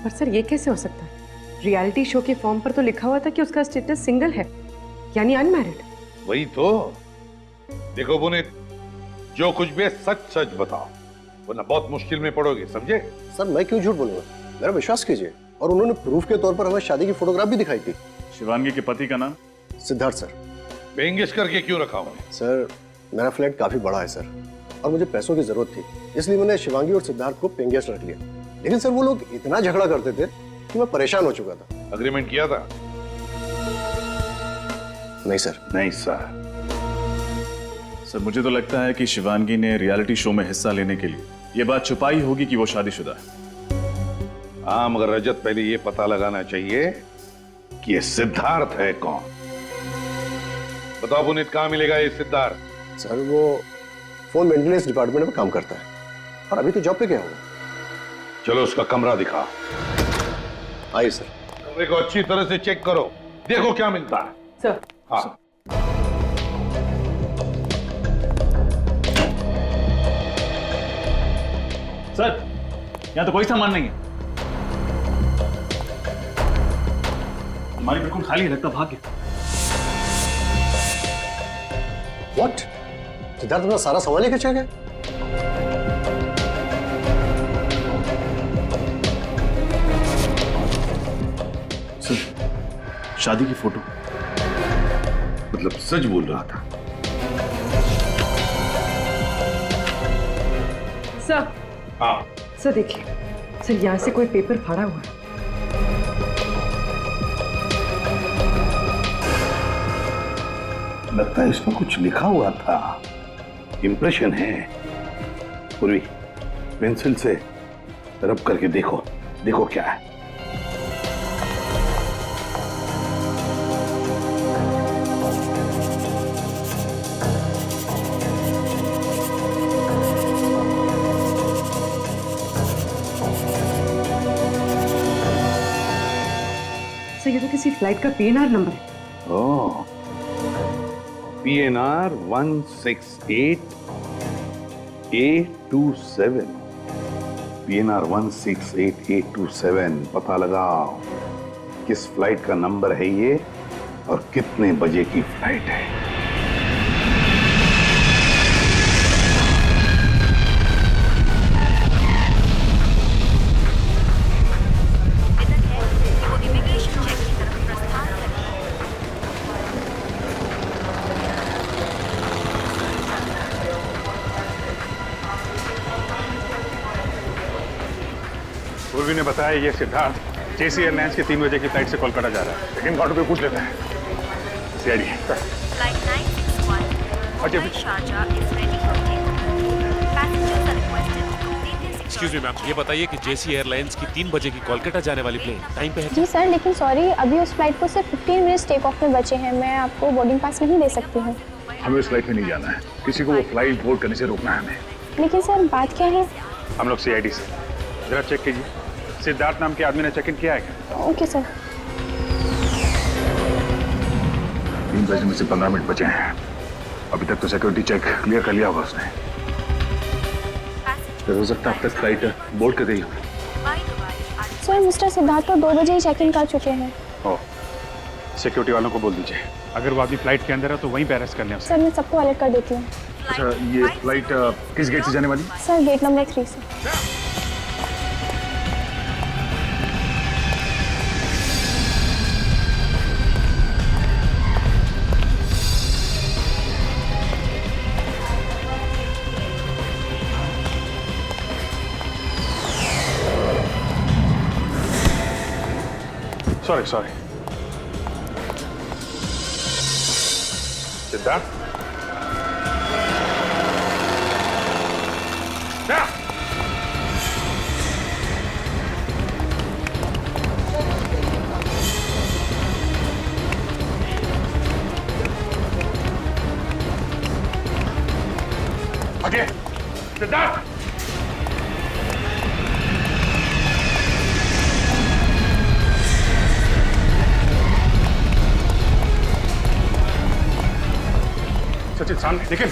पर सर ये कैसे हो सकता है? रियलिटी शो के फॉर्म पर तो लिखा हुआ था कि उसका स्टेटस सिंगल है, यानी अनमैरिड। वही तो। देखो पुनीत, जो कुछ भी है सच सच बताओ, वरना बहुत मुश्किल में पड़ोगे, समझे? सर मैं क्यों झूठ बोलूंगा, मेरा विश्वास कीजिए। और उन्होंने प्रूफ के तौर पर हमें शादी की फोटोग्राफ भी दिखाई थी। शिवांगी के पति का नाम? सिद्धार्थ सर। पेइंग गेस्ट करके क्यों रखा हूं? सर मेरा फ्लैट काफी बड़ा है सर, और मुझे पैसों की जरूरत थी, इसलिए मैंने शिवांगी और सिद्धार्थ को पेइंग गेस्ट रख लिया। लेकिन सर वो लोग इतना झगड़ा करते थे कि मैं परेशान हो चुका था। अग्रीमेंट किया था? नहीं सर। नहीं सर। सर मुझे तो लगता है कि शिवांगी ने रियलिटी शो में हिस्सा लेने के लिए ये बात छुपाई होगी कि वो शादीशुदा है। हाँ, मगर रजत पहले ये पता लगाना चाहिए कि ये सिद्धार्थ है कौन। बताओ पुनीत, कहाँ मिलेगा ये सिद्धार्थ? सर वो फोन मेंटेनेंस डिपार्टमेंट में काम करता है, और अभी तो जॉब पे गया होगा। चलो उसका कमरा दिखाओ। आइए सर। कमरे को अच्छी तरह से चेक करो, देखो क्या मिलता है। सर। हाँ। सर यहाँ तो कोई सामान नहीं है। हमारी बिल्कुल खाली लगता भाग गया। What? सिद्धार्थ अपना सारा सामान लेकर चला गया? सर शादी की फोटो। मतलब सच बोल रहा था? सर। हाँ सर देखिए, सर यहाँ से कोई पेपर फाड़ा हुआ है। लगता है इसमें कुछ लिखा हुआ था, इंप्रेशन है। पूर्वी पेंसिल से रब करके देखो, देखो क्या है। सर ये तो किसी फ्लाइट का PNR नंबर है। ओह, PNR 168 827। PNR 168 827। पता लगाओ किस फ्लाइट का नंबर है ये और कितने बजे की फ्लाइट है। पूर्वी ने बताया ये सिद्धार्थ JC एयरलाइंस के 3 बजे की फ्लाइट से कोलकाता जा रहा है। लेकिन काउंटर पे पूछ लेते हैं। CID Flight 961 Mumbai Sharjah is ready for takeoff. Passengers are requested to complete their excuse me ma'am, ये बताइए कि JC एयरलाइंस की 3 बजे की कोलकाता जाने वाली प्लेन टाइम पे है? जी सर, लेकिन सॉरी, अभी उस फ्लाइट को सिर्फ 15 मिनट्स टेक ऑफ में बचे हैं। मैं आपको बोर्डिंग पास नहीं दे सकती हूँ। हमें उस फ्लाइट में नहीं जाना है, किसी को वो फ्लाइट बोर्ड करने से रोकना है हमें। लेकिन सर बात क्या है? हम लोग CID से जरा चेक कीजिए, सिद्धार्थ नाम के आदमी ने चेक इन किया है क्या? Okay sir. 3 बजे में से 15 मिनट बचे हैं। अभी तक तो सिक्योरिटी चेक क्लियर कर लिया होगा उसने। तो हो सकता है अब तक फ्लाइट बोर्ड कर गई हो। सर मिस्टर सिद्धार्थ तो 2 बजे ही चेक इन कर चुके हैं। ओह, सिक्योरिटी वालों को बोल दीजिए अगर वो अभी फ्लाइट के अंदर है तो वहीं पे अरेस्ट कर लें उसे। सर मैं सबको अलर्ट कर देती हूँ। अच्छा, ये फ्लाइट किस गेट से जाने वाली? सर गेट नंबर 3 से। सॉरी सिद्धार्थ, सिद्धार्थ सचिन सामने देखिए।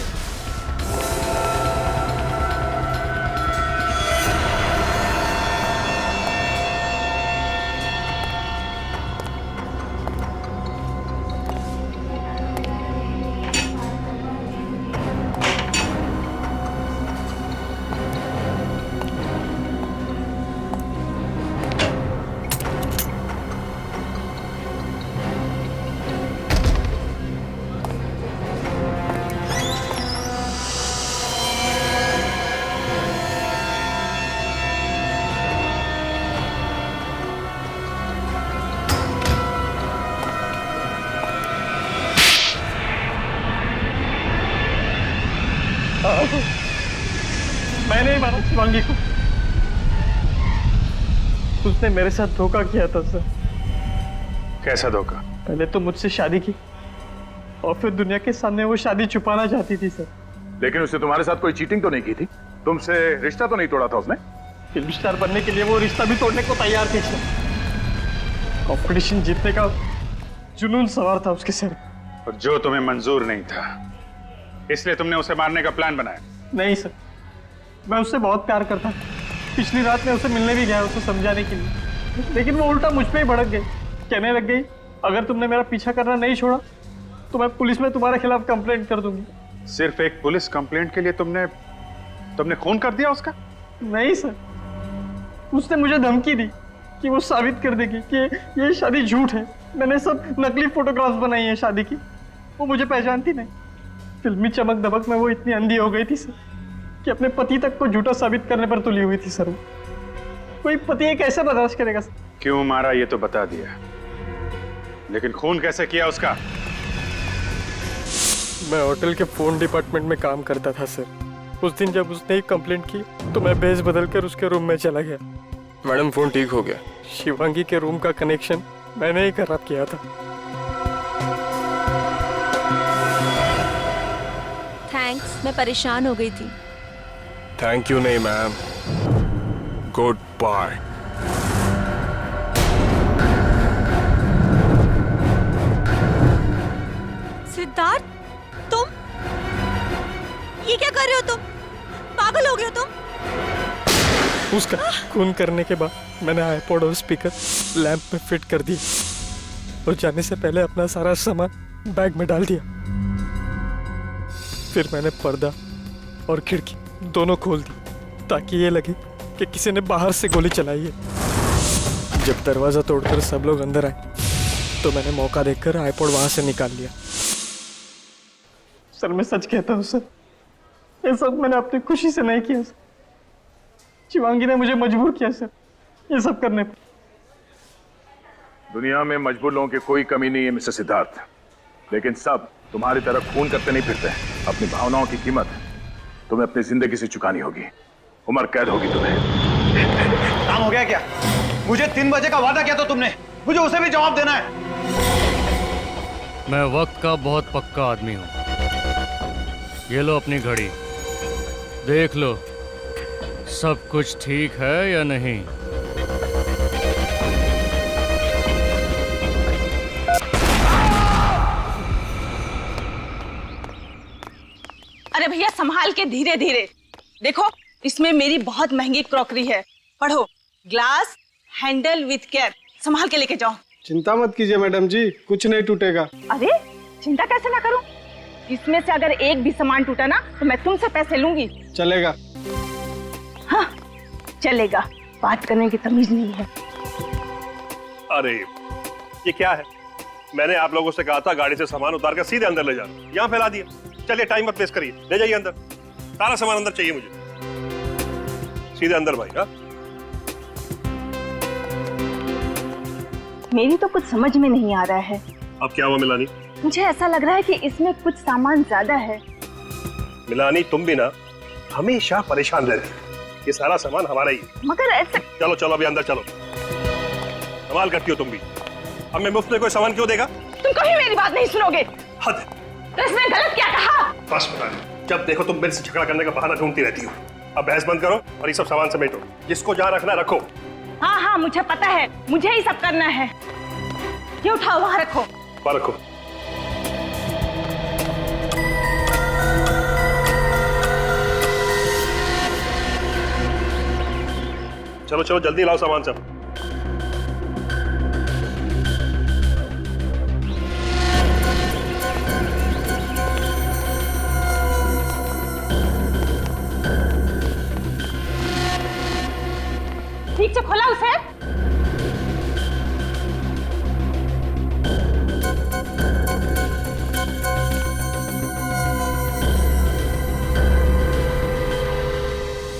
मैंने ही मारा शिवांगी को। उसने मेरे साथ धोखा किया था सर। कैसा धोखा? पहले तो मुझसे शादी की और फिर दुनिया के सामने वो शादी छुपाना चाहती थी सर। लेकिन उसने तुम्हारे साथ कोई चीटिंग तो नहीं की थी? तुमसे रिश्ता तो नहीं तोड़ा था उसने? फिल्म स्टार बनने के लिए वो रिश्ता भी तोड़ने को तैयार थी सर। कंपटीशन जीतने का जुनून सवार था उसके सर। और जो तुम्हें मंजूर नहीं था इसलिए तुमने उसे मारने का प्लान बनाया? नहीं सर, मैं उससे बहुत प्यार करता। पिछली रात मैं उसे मिलने भी गया उसे समझाने के लिए, लेकिन वो उल्टा मुझ पे ही भड़क गई। कहने लग गई अगर तुमने मेरा पीछा करना नहीं छोड़ा तो मैं पुलिस में तुम्हारे खिलाफ कंप्लेंट कर दूंगी। सिर्फ एक पुलिस कंप्लेंट के लिए तुमने खून कर दिया उसका? नहीं सर, उसने मुझे धमकी दी कि वो साबित कर देगी कि ये शादी झूठ है। मैंने सब नकली फोटोग्राफ्स बनाई हैं शादी की। वो मुझे पहचानती नहीं। फिल्मी चमक दमक में वो इतनी अंधी हो गई थी सर कि अपने पति तक को झूठा साबित करने पर तुली हुई थी सर। वो कोई पति ये कैसे बर्दाश्त करेगा सर? क्यों मारा ये तो बता दिया, लेकिन खून कैसे किया उसका? मैं होटल के फोन डिपार्टमेंट में काम करता था सर। उस दिन जब उसने एक कंप्लेंट की तो मैं भेस बदल कर उसके रूम में चला गया। मैडम फोन ठीक हो गया। शिवांगी के रूम का कनेक्शन मैंने ही खराब किया था। थैंक्स, मैं परेशान हो गई थी। थैंक यू नहीं मैम, गुड बाय। सिद्धार्थ, तुम ये क्या कर रहे हो? तुम पागल हो गए हो तुम? उसका खून करने के बाद मैंने आईपॉड और स्पीकर लैंप में फिट कर दिए और जाने से पहले अपना सारा सामान बैग में डाल दिया। फिर मैंने पर्दा और खिड़की दोनों खोल दी ताकि ये लगे कि किसी ने बाहर से गोली चलाई है। जब दरवाजा तोड़कर सब लोग अंदर आए तो मैंने मौका देखकर आईपॉड वहां से निकाल लिया। सर मैं सच कहता हूँ सर, ये सब मैंने अपनी खुशी से नहीं किया सर। शिवांगी ने मुझे मजबूर किया सर ये सब करने पर। दुनिया में मजबूर लोगों की कोई कमी नहीं है मिस्टर सिद्धार्थ, लेकिन सब तुम्हारी तरह खून करते नहीं फिरते। अपनी भावनाओं की कीमत तुम्हें अपनी जिंदगी से चुकानी होगी। उम्र कैद होगी तुम्हें। काम हो गया क्या? मुझे 3 बजे का वादा किया था तुमने, मुझे उसे भी जवाब देना है। मैं वक्त का बहुत पक्का आदमी हूँ। ये लो अपनी घड़ी, देख लो सब कुछ ठीक है या नहीं। अरे भैया संभाल के, धीरे धीरे। देखो इसमें मेरी बहुत महंगी क्रॉकरी है। पढ़ो, ग्लास हैंडल विथ केयर। संभाल के लेके जाओ। चिंता मत कीजिए मैडम जी, कुछ नहीं टूटेगा। अरे चिंता कैसे ना करूं? इसमें से अगर एक भी सामान टूटा ना तो मैं तुमसे पैसे लूंगी। चलेगा। हाँ चलेगा, बात करने की तमीज नहीं है। अरे ये क्या है? मैंने आप लोगों से कहा था गाड़ी से सामान उतार कर सीधे अंदर ले जाना, यहाँ फैला दिया। चलिए टाइम मत वेस्ट करिए, ले जाइए अंदर। सारा सामान अंदर चाहिए मुझे, सीधे अंदर भाई। हाँ मेरी तो कुछ समझ में नहीं आ रहा है। अब क्या हुआ मिलानी? मुझे ऐसा लग रहा है कि इसमें कुछ सामान ज्यादा है। मिलानी तुम भी ना हमेशा परेशान रहती, ये सारा सामान हमारा ही है। मगर ऐसा। चलो चलो अभी अंदर चलो, कमाल करती हो तुम भी। अब मैं मुफ्त में कोई सामान क्यों देगा? तुम कभी मेरी बात नहीं सुनोगे। हद। तो इसमें गलत क्या कहा? बस पता नहीं, जब देखो तुम मेरे से झगड़ा करने का बहाना ढूंढती रहती हो। अब बहस बंद करो और ये सब सामान समेटो, जिसको जहाँ रखना रखो। हाँ हाँ मुझे पता है, मुझे ही सब करना है। ये उठाओ, वहाँ रखो। वहाँ रखो। चलो चलो जल्दी लाओ सामान सब। ठीक से खोला उसे।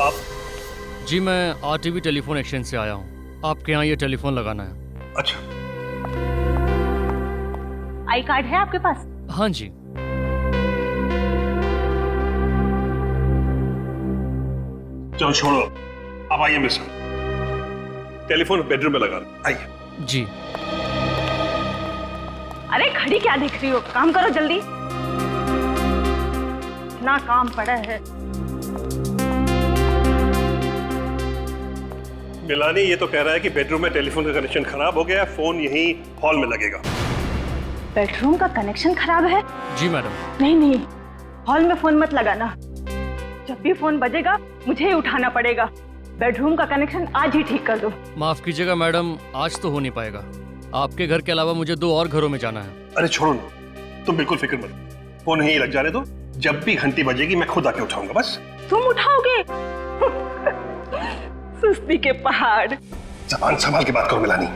आप? जी मैं आरटीवी टेलीफोन एक्सचेंज से आया हूँ, आपके यहाँ ये टेलीफोन लगाना है। अच्छा। आई कार्ड है आपके पास? हाँ जी। चलो छोड़ो, आप आइए मेरे साथ। टेलीफोन बेडरूम में लगा, आइए। जी। अरे घड़ी क्या देख रही हो, काम करो जल्दी। इतना काम पड़ा है। मिलानी ये तो कह रहा है कि बेडरूम में टेलीफोन का कनेक्शन खराब हो गया, फोन यहीं हॉल में लगेगा। बेडरूम का कनेक्शन खराब है? जी मैडम। नहीं नहीं, हॉल में फोन मत लगाना। जब भी फोन बजेगा मुझे ही उठाना पड़ेगा। बेडरूम का कनेक्शन आज ही ठीक कर दो। माफ कीजिएगा मैडम, आज तो हो नहीं पाएगा। आपके घर के अलावा मुझे 2 और घरों में जाना है। अरे छोड़ो ना, तुम बिल्कुल फिक्र मत, फोन यहीं लग जाने दो। जब भी घंटी बजेगी मैं खुद आके उठाऊंगा। बस तुम उठाओगे? सुस्ती के पहाड़। जबान संभाल के बात करो मिलानी।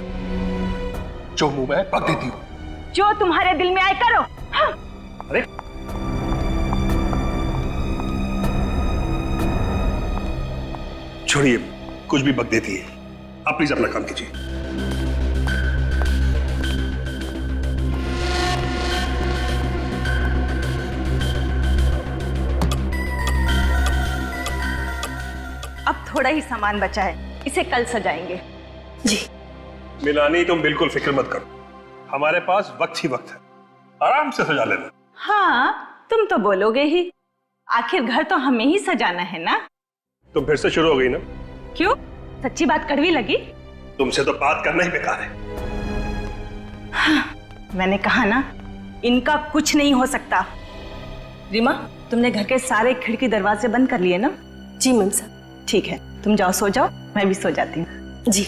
जो मुंह में पक देती हो। जो तुम्हारे दिल में आए करो। हाँ। अरे छोड़िए, कुछ भी बक देती है। आप प्लीज अपना काम कीजिए। अब थोड़ा ही सामान बचा है, इसे कल सजाएंगे। जी मिलानी, तुम बिल्कुल फिक्र मत करो, हमारे पास वक्त ही वक्त है, आराम से सजा लेना। हाँ, तुम तो बोलोगे ही, आखिर घर तो हमें ही सजाना है ना। तुम फिर से शुरू हो गई ना? क्यों, सच्ची बात कड़वी लगी? तुमसे तो बात करना ही बेकार है। हाँ, मैंने कहा ना, इनका कुछ नहीं हो सकता। रीमा, तुमने घर के सारे खिड़की दरवाजे बंद कर लिए ना? जी मैम साहब। ठीक है, तुम जाओ सो जाओ, मैं भी सो जाती हूँ। जी।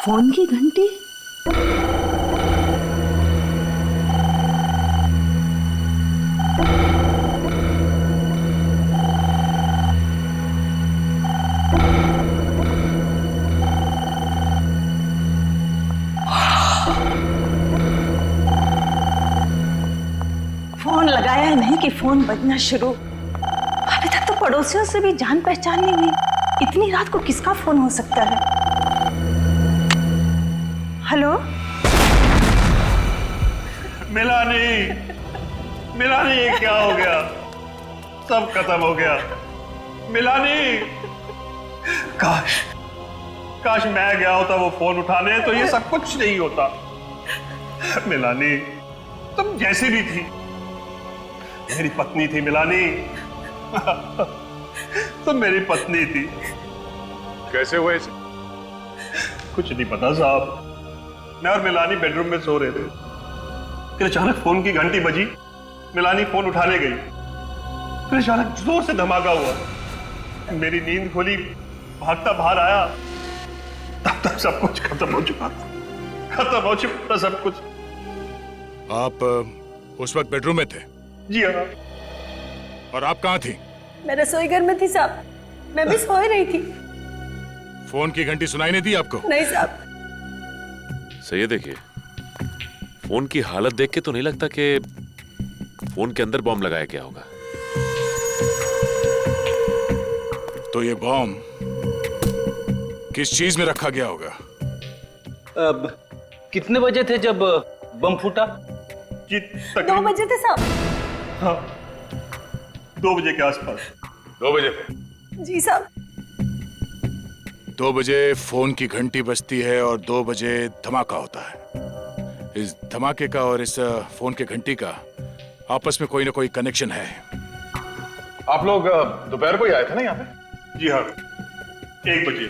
फोन की घंटी। फोन लगाया है नहीं कि फोन बजना शुरू। अभी तक तो पड़ोसियों से भी जान पहचान नहीं हुई, इतनी रात को किसका फोन हो सकता है? हेलो। मिलानी, मिलानी, ये क्या हो गया? सब खत्म हो गया। मिलानी, काश मैं गया होता वो फोन उठाने, तो ये सब कुछ नहीं होता। मिलानी, तुम जैसी भी थी, मेरी पत्नी थी मिलानी। तुम मेरी पत्नी थी। कैसे हुए इसे? कुछ नहीं पता साहब, मैं और मिलानी बेडरूम में सो रहे थे, फिर अचानक फोन की घंटी बजी। मिलानी फोन उठाने गई, फिर अचानक जोर से धमाका हुआ। मेरी नींद खुली, भागता बाहर आया, तब तक सब कुछ खत्म हो चुका था। खत्म हो चुका था सब कुछ। आप उस वक्त बेडरूम में थे? जी हाँ। और आप कहाँ थी? मैं रसोई घर में थी साहब, मैं भी सो रही थी। फोन की घंटी सुनाई नहीं दी आपको? नहीं साहब। सही है, देखिए फोन की हालत देख के तो नहीं लगता कि फोन के अंदर बॉम्ब लगाया गया होगा। तो ये बॉम्ब किस चीज में रखा गया होगा? अब कितने बजे थे जब बम फूटा? 2 बजे थे साहब। हाँ, 2 बजे के आसपास। 2 बजे थे? जी साहब। 2 बजे फोन की घंटी बजती है और 2 बजे धमाका होता है। इस धमाके का और इस फोन की घंटी का आपस में कोई ना कोई कनेक्शन है। आप लोग दोपहर को ही आए थे ना यहाँ पे? जी हाँ, 1 बजे।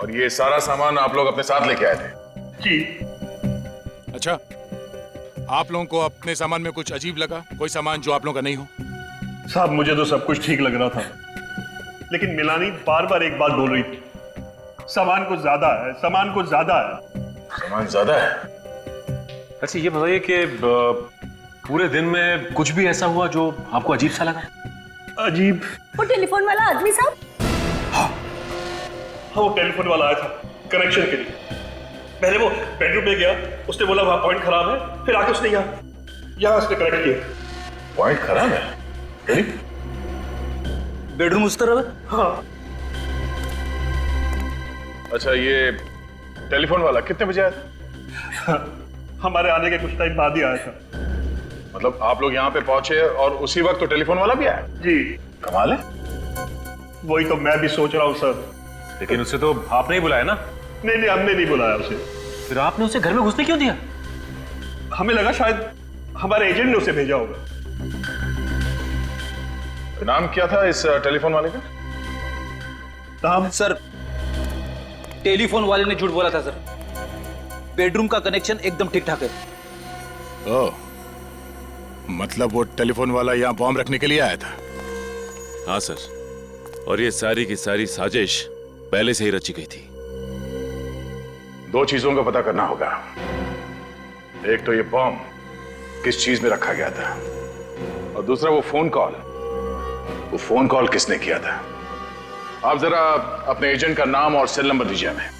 और ये सारा सामान आप लोग अपने साथ लेके आए थे? जी। अच्छा, आप लोगों को अपने सामान में कुछ अजीब लगा? कोई सामान जो आप लोगों का नहीं हो? साहब, मुझे तो सब कुछ ठीक लग रहा था, लेकिन मिलानी बार बार एक बात बोल रही थी, सामान कुछ ज्यादा है, सामान कुछ ज्यादा है। सामान ज्यादा है? अच्छा ये बताइए कि पूरे दिन में कुछ भी ऐसा हुआ जो आपको अजीब सा लगा? अजीब? वो टेलीफोन वाला आदमी साहब। हाँ, वो टेलीफोन वाला आया था कनेक्शन के लिए। पहले वो बेडरूम में गया, उसने बोला वहां पॉइंट खराब है, फिर आके उसने यहाँ उसने कनेक्ट किया। पॉइंट खराब है? बेडरूम उस तरफ है? हाँ। अच्छा, ये टेलीफोन वाला कितने बजे आया था? हमारे आने के कुछ टाइम बाद ही आया था। मतलब आप लोग यहाँ पे पहुंचे और उसी वक्त तो टेलीफोन वाला भी आया? जी। कमाल है। वही तो मैं भी सोच रहा हूँ सर। लेकिन उसे तो आपने ही बुलाया ना? नहीं, हमने नहीं बुलाया उसे। फिर आपने उसे घर में घुसने क्यों दिया? हमें लगा शायद हमारे एजेंट ने उसे भेजा होगा। नाम क्या था इस टेलीफोन वाले का? नाम? सर, टेलीफोन वाले ने झूठ बोला था सर। बेडरूम का कनेक्शन एकदम ठीक ठाक है। ओह, मतलब वो टेलीफोन वाला यहाँ बॉम्ब रखने के लिए आया था? हाँ सर, और ये सारी की सारी साजिश पहले से ही रची गई थी। 2 चीजों का पता करना होगा। एक तो ये बॉम्ब किस चीज में रखा गया था, और दूसरा वो फोन कॉल किसने किया था। आप जरा अपने एजेंट का नाम और सेल नंबर दीजिए हमें।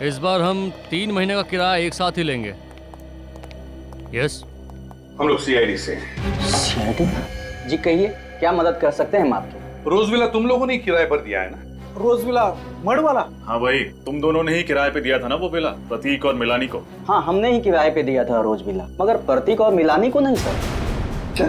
इस बार हम 3 महीने का किराया एक साथ ही लेंगे। यस, हम लोग सीआईडी से। जी कहिए, क्या मदद कर सकते हैं हम आपकी? रोजविला तुम लोगों ने किराए पर दिया है ना? रोजविला मड़ वाला? हाँ भाई, तुम दोनों ने ही किराए पे दिया था ना वो विला, प्रतीक और मिलानी को। हाँ, हमने ही किराए पे दिया था रोज विला, मगर प्रतीक और मिलानी को नहीं सर। क्या?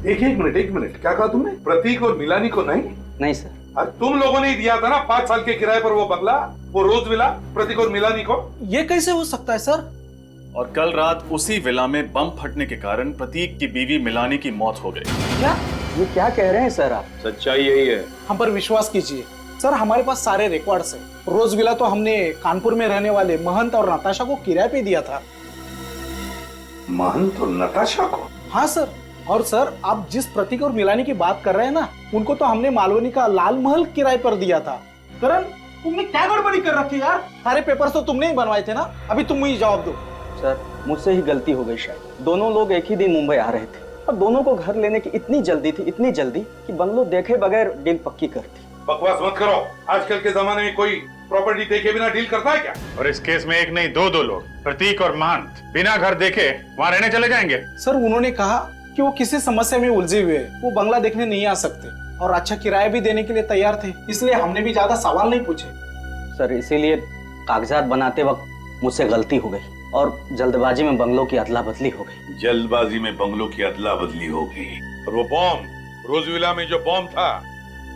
एक मिनट, क्या कहा तुमने? प्रतीक और मिलानी को नहीं? नहीं सर। तुम लोगों ने ही दिया था ना 5 साल के किराए पर वो बंगला, वो रोज विला, प्रतीक और मिलानी को। ये कैसे हो सकता है सर? और कल रात उसी विला में बम फटने के कारण प्रतीक की बीवी मिलानी की मौत हो गई। क्या? ये क्या कह रहे हैं सर आप? सच्चाई यही है। हम पर विश्वास कीजिए सर, हमारे पास सारे रिकॉर्ड्स हैं। रोज विला तो हमने कानपुर में रहने वाले महंत और नताशा को किराए पे दिया था। महंत और नताशा को? हाँ सर। और सर, आप जिस प्रतीक और मिलानी की बात कर रहे हैं ना, उनको तो हमने मालवनी का लाल महल किराए पर दिया था। करण, तुमने क्या गड़बड़ी कर रखी यार? सारे पेपर्स तो तुमने ही बनवाए थे ना, अभी तुम मुझे जवाब दो। सर, मुझसे ही गलती हो गई शायद। दोनों लोग एक ही दिन मुंबई आ रहे थे और दोनों को घर लेने की इतनी जल्दी थी कि बंगलो देखे बगैर डील पक्की कर दी। बकवास मत करो। आजकल के जमाने में कोई प्रॉपर्टी देखे बिना डील करता है क्या? और इस केस में एक नहीं 2 लोग, प्रतीक और महंत, बिना घर देखे वहाँ रहने चले जाएंगे। सर, उन्होंने कहा कि वो किसी समस्या में उलझे हुए, वो बंगला देखने नहीं आ सकते और अच्छा किराया भी देने के लिए तैयार थे, इसलिए हमने भी ज्यादा सवाल नहीं पूछे। सर, इसीलिए कागजात बनाते वक्त मुझसे गलती हो गई और जल्दबाजी में बंगलों की अदला बदली हो गई। जल्दबाजी में बंगलों की अदला बदली हो गई। और वो बॉम्ब, रोजविला में जो बॉम्ब था,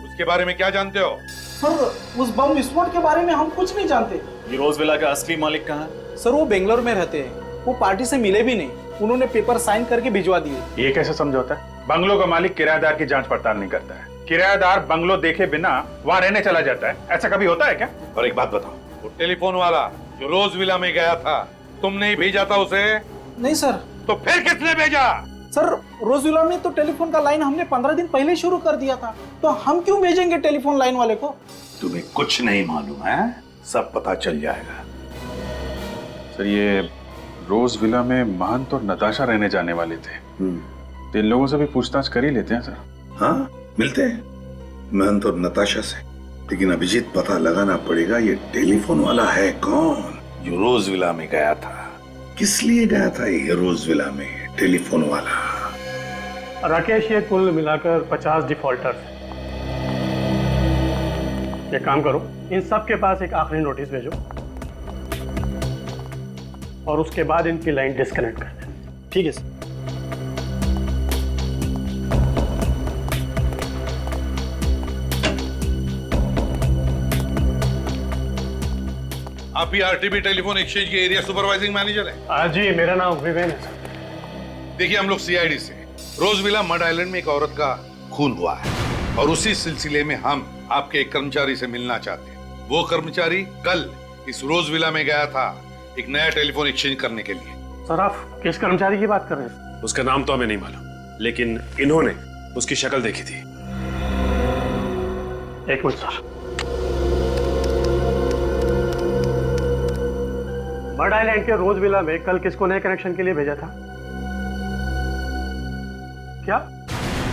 उसके बारे में क्या जानते हो? सर, उस बम विस्फोट के बारे में हम कुछ नहीं जानते। ये रोजविला का असली मालिक कहाँ है? सर, वो बेंगलोर में रहते हैं, वो पार्टी से मिले भी नहीं, उन्होंने पेपर साइन करके भिजवा दिए। ये कैसे समझौता है? बंगलो का मालिक किराएदार की जांच पड़ताल नहीं करता है, किराएदार बंगलो देखे बिना वहाँ रहने चला जाता है। ऐसा कभी होता है क्या? और एक बात बताओ, वो टेलीफोन वाला जो रोजविला में गया था, तुमने ही भेजा था उसे? नहीं सर। तो फिर किसने भेजा? सर, रोजविला में तो टेलीफोन का लाइन हमने 15 दिन पहले शुरू कर दिया था, तो हम क्यों भेजेंगे टेलीफोन लाइन वाले को? तुम्हें कुछ नहीं मालूम है, सब पता चल जाएगा। सर, ये रोज विला में महंत और नताशा रहने जाने वाले थे, तो इन लोगों से भी पूछताछ कर ही लेते हैं सर। हाँ, मिलते हैं महंत और नताशा से, लेकिन अभिजीत पता लगाना पड़ेगा ये टेलीफोन वाला है कौन जो रोज विला में गया था। किस लिए गया था ये रोज विला में टेलीफोन वाला? राकेश, ये कुल मिलाकर 50 डिफॉल्टर्स। एक काम करो, इन सब के पास एक आखिरी नोटिस भेजो और उसके बाद इनकी लाइन डिस्कनेक्ट कर दें। ठीक है सर। आप ही आरटीबी टेलीफोन एक्सचेंज के एरिया सुपरवाइजिंग मैनेजर हैं? जी, मेरा नाम विवेन है सर। देखिए, हम लोग सीआईडी से रोजविला मड आइलैंड में एक औरत का खून हुआ है और उसी सिलसिले में हम आपके एक कर्मचारी से मिलना चाहते हैं। वो कर्मचारी कल इस रोजविला में गया था एक नया टेलीफोन एक्सचेंज करने के लिए। सर, आप किस कर्मचारी की बात कर रहे हैं? उसका नाम तो हमें नहीं मालूम, लेकिन इन्होंने उसकी शक्ल देखी थी। एक मिनट सर। मड आइलैंड के रोज विला में कल किसको नए कनेक्शन के लिए भेजा था? क्या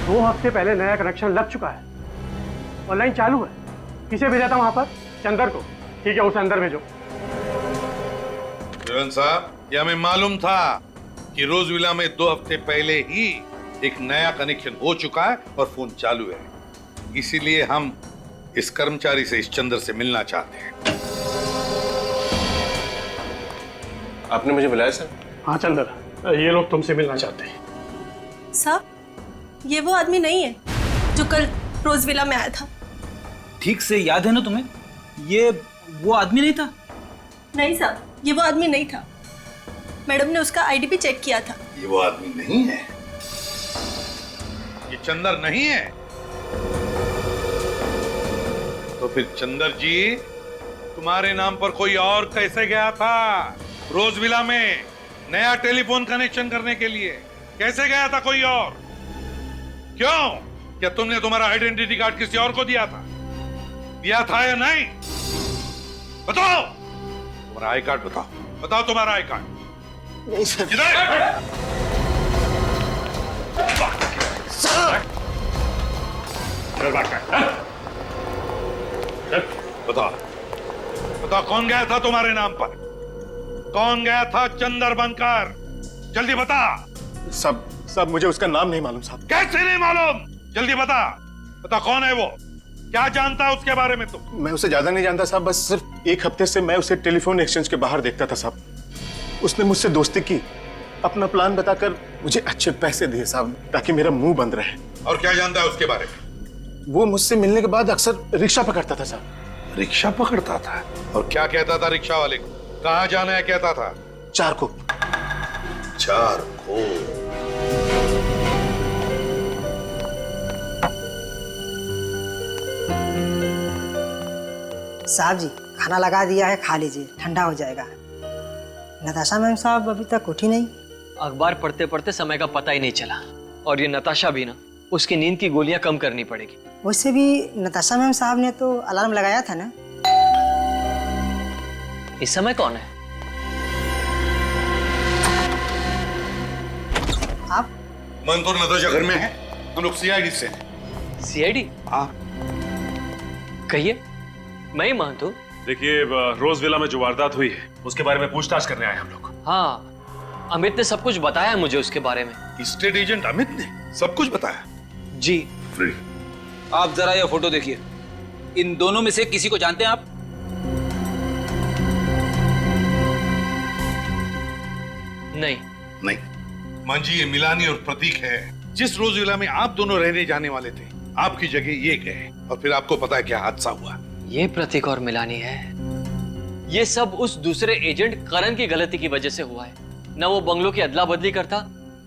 2 हफ्ते पहले नया कनेक्शन लग चुका है, ऑनलाइन चालू है? किसे भेजा था वहां पर? चंदर को। ठीक है, उसे अंदर भेजो। विवेन साहब, ये हमें मालूम था कि रोजविला में 2 हफ्ते पहले ही एक नया कनेक्शन हो चुका है और फोन चालू है, इसीलिए हम इस कर्मचारी से, इस चंदर से मिलना चाहते हैं। आपने मुझे बुलाया सर? हाँ चंदर, ये लोग तुमसे मिलना चाहते हैं। साहब, ये वो आदमी नहीं है जो कल रोजविला में आया था। ठीक से याद है ना तुम्हें? ये वो आदमी नहीं था? नहीं साहब, ये वो आदमी नहीं था। मैडम ने उसका आईडी भी चेक किया था। ये वो आदमी नहीं है? ये चंदर नहीं है? तो फिर चंदर जी, तुम्हारे नाम पर कोई और कैसे गया था? रोज विला में नया टेलीफोन कनेक्शन करने के लिए कैसे गया था कोई और? क्यों? क्या तुमने तुम्हारा आइडेंटिटी कार्ड किसी और को दिया था? दिया था या नहीं? बताओ तुम्हारा आई कार्ड बताओ, बताओ तुम्हारा आई कार्ड। नहीं सर। बताओ बताओ कौन गया था तुम्हारे नाम पर? कौन गया था चंदर बनकर? जल्दी बता। सब मुझे उसका नाम नहीं मालूम साहब। कैसे नहीं मालूम? जल्दी बता। बता कौन है वो? क्या जानता है उसके बारे में तुम? मैं उसे ज्यादा नहीं जानता साहब, बस सिर्फ एक हफ्ते से मैं उसे टेलीफोन एक्सचेंज के बाहर देखता था साहब। उसने मुझसे दोस्ती की, अपना प्लान बताकर मुझे अच्छे पैसे दिए साहब, ताकि मेरा मुंह बंद रहे। और क्या जानता है उसके बारे में? वो मुझसे मिलने के बाद अक्सर रिक्शा पकड़ता था साहब। रिक्शा पकड़ता था? और क्या कहता था रिक्शा वाले को? कहाँ जाना है कहता था? चारकोप। चारकोप। साहब जी खाना लगा दिया है, खा लीजिए, ठंडा हो जाएगा। नताशा मैम साहब अभी तक उठी नहीं। अखबार पढ़ते पढ़ते समय का पता ही नहीं चला। और ये नताशा भी ना, उसकी नींद की गोलियां कम करनी पड़ेगी। वैसे भी नताशा मैम साहब ने तो अलार्म लगाया था ना। इस समय कौन है? आप? मंतूर नताशा घर में है, हम लोग सीआईडी से। सीआईडी? हाँ। कहिए, मैं ही महंतू। देखिए, रोज विला में जो वारदात हुई है उसके बारे में पूछताछ करने आए हम लोग। हाँ, अमित ने सब कुछ बताया है मुझे उसके बारे में। स्टेट एजेंट अमित ने सब कुछ बताया? जी। आप जरा ये फोटो देखिए, इन दोनों में से किसी को जानते हैं आप? नहीं। नहीं। मंजी, ये मिलानी और प्रतीक है। जिस रोज विला में आप दोनों रहने जाने वाले थे, आपकी जगह ये गए और फिर आपको पता है क्या हादसा हुआ। ये प्रतीक और मिलानी है। ये सब उस दूसरे एजेंट करण की गलती की वजह से हुआ है। न वो बंगलों की अदला बदली करता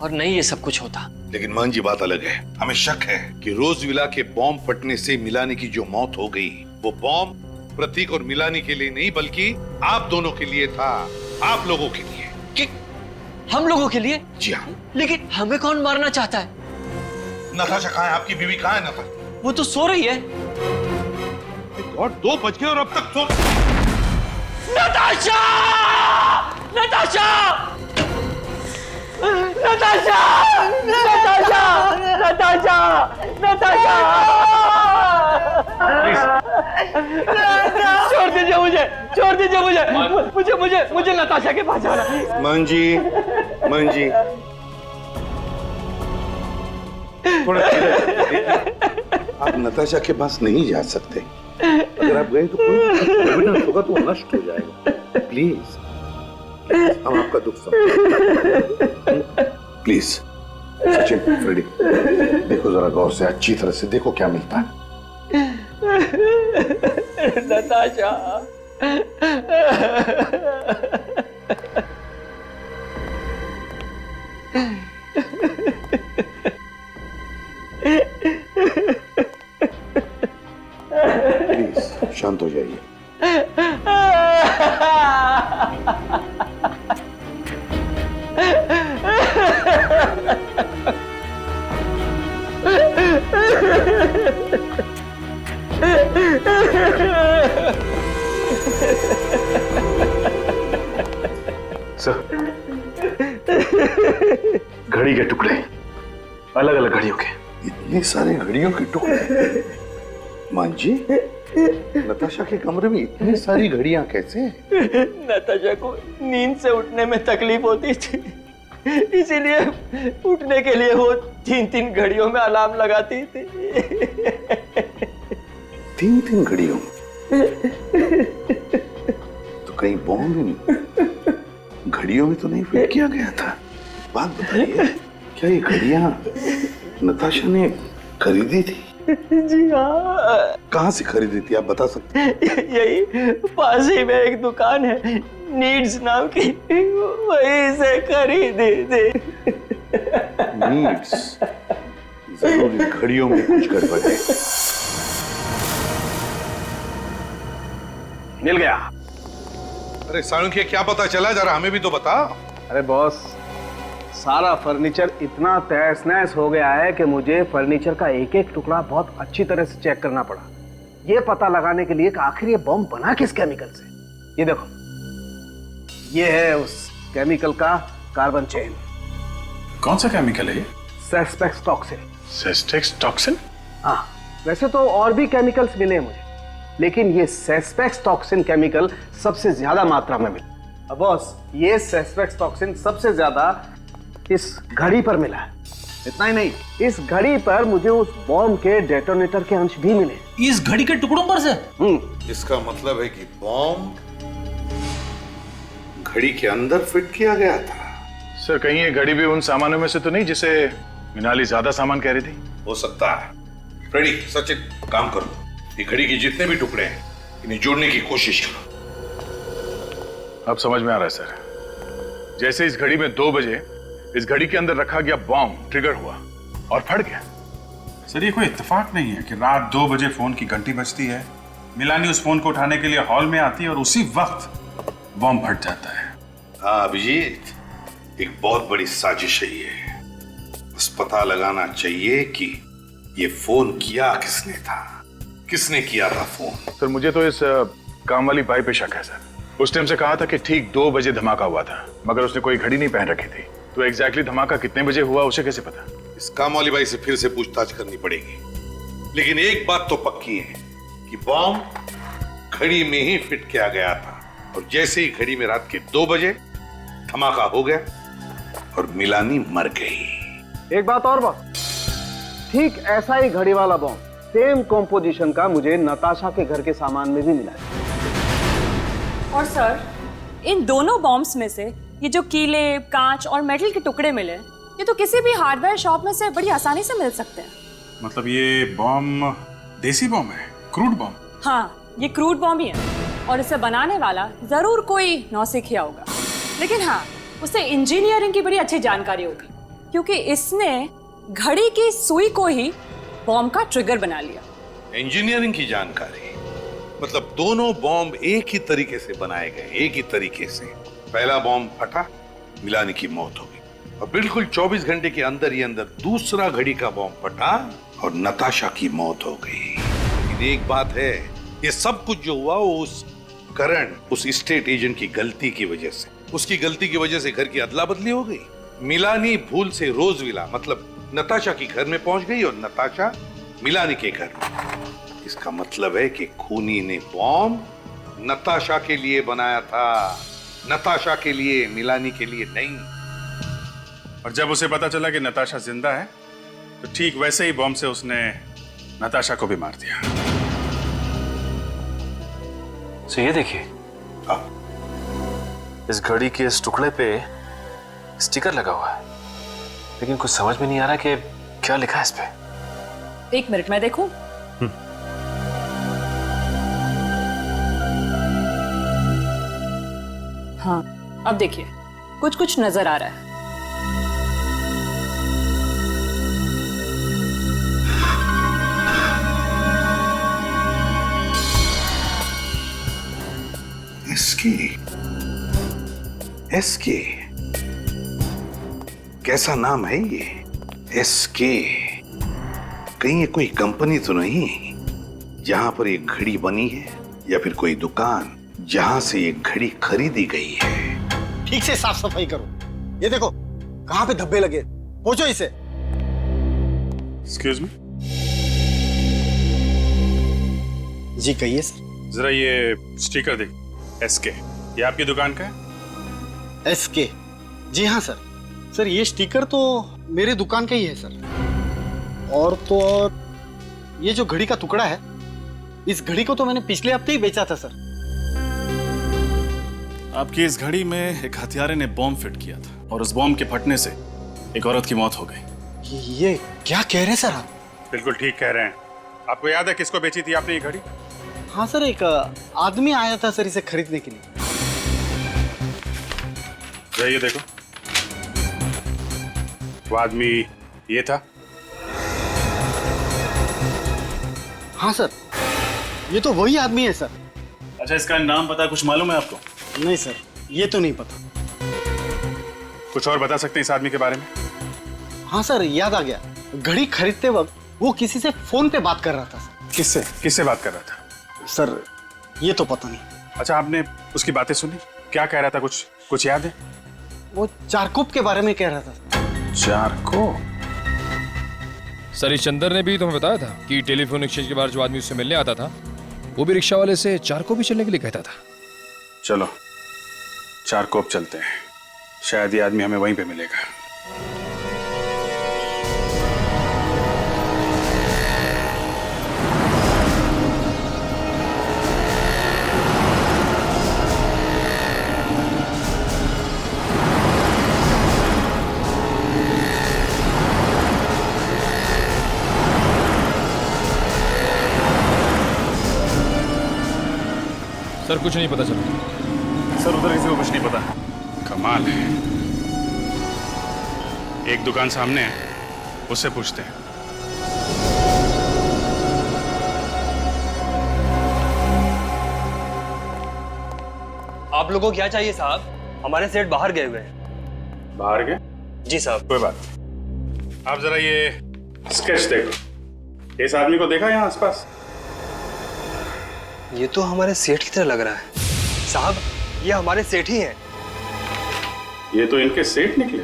और नहीं ये सब कुछ होता। लेकिन मान जी बात अलग है। हमें शक है कि रोज विला के बॉम्ब फटने से मिलानी की जो मौत हो गई, वो बॉम्ब प्रतीक और मिलानी के लिए नहीं बल्कि आप दोनों के लिए था, आप लोगों के लिए। कि हम लोगों के लिए? जी हाँ। लेकिन हमें कौन मारना चाहता है? नताशा कहाँ है? आपकी बीवी कहाँ है नताशा? वो तो सो रही है। गॉड, 2 बज गए और अब तक सो। नताशा! नताशा! नताशा! नताशा! नताशा! नताशा! छोड़ दीजिए मुझे, छोड़ दीजिए मुझे नताशा के पास जाना है। मंजी, मंजी, थोड़ा आप नताशा के पास नहीं जा सकते। अगर आप गए तो कोई एविडेंस होगा तो नष्ट हो जाएगा। प्लीज, हम आपका दुख समझें। प्लीज सचिन, फ्रेडी, देखो जरा गौर से, अच्छी तरह से देखो क्या मिलता है। नताशा, प्लीज शांत हो जाइए। सर, घड़ी के टुकड़े, अलग अलग घड़ियों के। इतने सारे घड़ियों के टुकड़े? मान जी, नताशा के कमरे में इतनी सारी घड़ियां कैसे? नताशा को नींद से उठने में तकलीफ होती थी, इसीलिए उठने के लिए वो 3-3 घड़ियों में अलार्म लगाती थी। 3-3 घड़ियों? तो कहीं बॉम्ब घड़ियों में तो नहीं फिट किया गया था? बात बताइए, क्या ये घड़ियां नताशा ने खरीदी थी? जी हाँ। कहाँ से खरीदी थी आप बता सकते हैं? यही पास ही में एक दुकान है, नीड्स नाम की, वहीं से खरीदी थी। नीड्स? जरूर घड़ियों में कुछ गड़बड़ है। मिल गया। अरे साळुंखे, क्या पता चला, जरा हमें भी तो बता। अरे बॉस, सारा फर्नीचर इतना तहस नहस हो गया है कि मुझे फर्नीचर का एक एक टुकड़ा बहुत अच्छी तरह से चेक करना पड़ा, ये पता लगाने के लिए कि आखिर ये बॉम्ब बना किस केमिकल से। ये देखो, ये है उस केमिकल का कार्बन चेन। कौन सा केमिकल है ये? सेस्पेक्स टॉक्सिन। सेस्पेक्स टॉक्सिन? हाँ, वैसे तो और भी केमिकल्स मिले हैं मुझे, लेकिन ये सेस्पेक्स टॉक्सिन केमिकल सबसे ज्यादा मात्रा में मिला। अब बॉस, ये सेस्पेक्स टॉक्सिन सबसे ज्यादा इस घड़ी पर मिला है। इतना ही नहीं, इस घड़ी पर मुझे उस बॉम्ब के डेटोनेटर के अंश भी मिले। इस घड़ी के टुकड़ों पर से? इसका मतलब है कि बॉम्ब घड़ी के अंदर फिट किया गया था। सर, कहीं ये घड़ी भी उन सामानों में से तो नहीं जिसे मिनाली ज्यादा सामान कह रही थी? हो सकता है। फ्रेडी, सचिन, काम करो, ये घड़ी के जितने भी टुकड़े हैं इन्हें जोड़ने की कोशिश करो। अब समझ में आ रहा है सर। जैसे इस घड़ी में 2 बजे इस घड़ी के अंदर रखा गया बॉम्ब ट्रिगर हुआ और फट गया। सर, ये कोई इत्तेफाक नहीं है कि रात 2 बजे फोन की घंटी बजती है, मिलानी उस फोन को उठाने के लिए हॉल में आती है और उसी वक्त बॉम्ब फट जाता है। हाँ अभिजीत, एक बहुत बड़ी साजिश है ये। बस पता लगाना चाहिए कि ये फोन किया किसने था, किसने किया था फोन। सर, मुझे तो इस काम वाली बाई पे शक है सर। उस टाइम से कहा था कि ठीक 2 बजे धमाका हुआ था, मगर उसने कोई घड़ी नहीं पहन रखी थी, तो एग्जैक्टली धमाका कितने बजे हुआ उसे कैसे पता? इस काम वाली बाई से फिर से पूछताछ करनी पड़ेगी, लेकिन एक बात तो पक्की है कि बॉम्ब घड़ी में ही फिट किया गया था, और जैसे ही घड़ी में रात के 2 बजे धमाका हो गया और मिलानी मर गई। एक बात और बात, ठीक ऐसा ही घड़ी वाला बॉम्ब सेम कॉम्पोजिशन का मुझे नताशा के घर के सामान में भी मिला है। और सर, इन दोनों बॉम्ब्स में से ये जो कीले, कांच और मेटल के टुकड़े मिले, ये तो किसी भी हार्डवेयर शॉप में से बड़ी आसानी से मिल सकते हैं। मतलब ये बॉम्ब देसी बॉम्ब है, क्रूड बॉम्ब? हाँ, ये क्रूड बॉम्ब ही है, और इसे बनाने वाला जरूर कोई नौसिखिया होगा, लेकिन हाँ, उसे इंजीनियरिंग की बड़ी अच्छी जानकारी होगी, क्योंकि इसने घड़ी की सुई को ही बॉम्ब का ट्रिगर बना लिया। इंजीनियरिंग की जानकारी मतलब दोनों बॉम्ब एक ही तरीके से बनाए गए, एक ही तरीके से। पहला बॉम्ब फटा, मिलानी की मौत हो गई, और बिल्कुल 24 घंटे के अंदर ही अंदर दूसरा घड़ी का बॉम्ब फटा और नताशा की मौत हो गई। लेकिन एक बात है, ये सब कुछ जो हुआ वो उस करण, उस स्टेट एजेंट की गलती की वजह से, उसकी गलती की वजह से घर की अदला बदली हो गई। मिलानी भूल से रोजविला मतलब नताशा के घर में पहुंच गई और नताशा मिलानी के घर में। इसका मतलब है कि खूनी ने बॉम्ब नताशा के लिए बनाया था, नताशा के लिए, मिलानी के लिए नहीं। और जब उसे पता चला कि नताशा जिंदा है, तो ठीक वैसे ही बॉम्ब से उसने नताशा को भी मार दिया। तो ये देखिए, इस घड़ी के इस टुकड़े पे स्टिकर लगा हुआ है, लेकिन कुछ समझ में नहीं आ रहा कि क्या लिखा है इस पे। 1 मिनट में देखूं। हाँ, अब देखिए, कुछ कुछ नजर आ रहा है। एसके, कैसा नाम है ये? एसके, कहीं ये कोई कंपनी तो नहीं जहां पर एक घड़ी बनी है, या फिर कोई दुकान जहां से ये घड़ी खरीदी गई है? ठीक से साफ सफाई करो। ये देखो कहां पे धब्बे लगे, पोंछो इसे। Excuse me. जी कहिए सर। जरा ये स्टिकर देख, एसके, ये आपकी दुकान का है? एसके, जी हाँ सर। सर ये स्टिकर तो मेरे दुकान का ही है सर। और तो और ये जो घड़ी का टुकड़ा है, इस घड़ी को तो मैंने पिछले हफ्ते ही बेचा था सर। आपकी इस घड़ी में एक हथियारे ने बॉम्ब फिट किया था, और उस बॉम्ब के फटने से एक औरत की मौत हो गई। ये क्या कह रहे हैं सर आप? बिल्कुल ठीक कह रहे हैं। आपको याद है किसको बेची थी आपने ये घड़ी? हाँ सर, एक आदमी आया था सर इसे खरीदने के लिए। ये देखो, वो आदमी ये था। हाँ सर, ये तो वही आदमी है सर। अच्छा, इसका नाम पता कुछ मालूम है आपको? नहीं सर, ये तो नहीं पता। कुछ और बता सकते हैं इस आदमी के बारे में? हाँ सर, याद आ गया। घड़ी खरीदते वक्त वो किसी से फोन पे बात कर रहा था सर। किससे बात कर रहा था? सर ये तो पता नहीं। अच्छा, आपने उसकी बातें सुनी? क्या कह रहा था? कुछ याद है? वो चारकोप के बारे में कह रहा था। चारकोप? सर इस चंदर ने भी तुम्हें बताया था कि टेलीफोन एक्सचेंज के बाहर जो आदमी उससे मिलने आता था वो भी रिक्शा वाले से चारकोप भी चलने के लिए कहता था। चलो चारकोप चलते हैं, शायद ये आदमी हमें वहीं पे मिलेगा। सर कुछ नहीं पता चला। सर उधर किसी को कुछ नहीं पता। कमाल है। एक दुकान सामने है, उससे पूछते हैं। आप लोगों को क्या चाहिए साहब? हमारे सेठ बाहर गए हुए हैं। बाहर गए? जी साहब। कोई बात नहीं। आप जरा ये स्केच देखो। इस आदमी को देखा यहाँ आसपास? ये तो हमारे सेठ की तरह लग रहा है साहब। ये हमारे सेठ ही हैं। ये तो इनके सेठ निकले।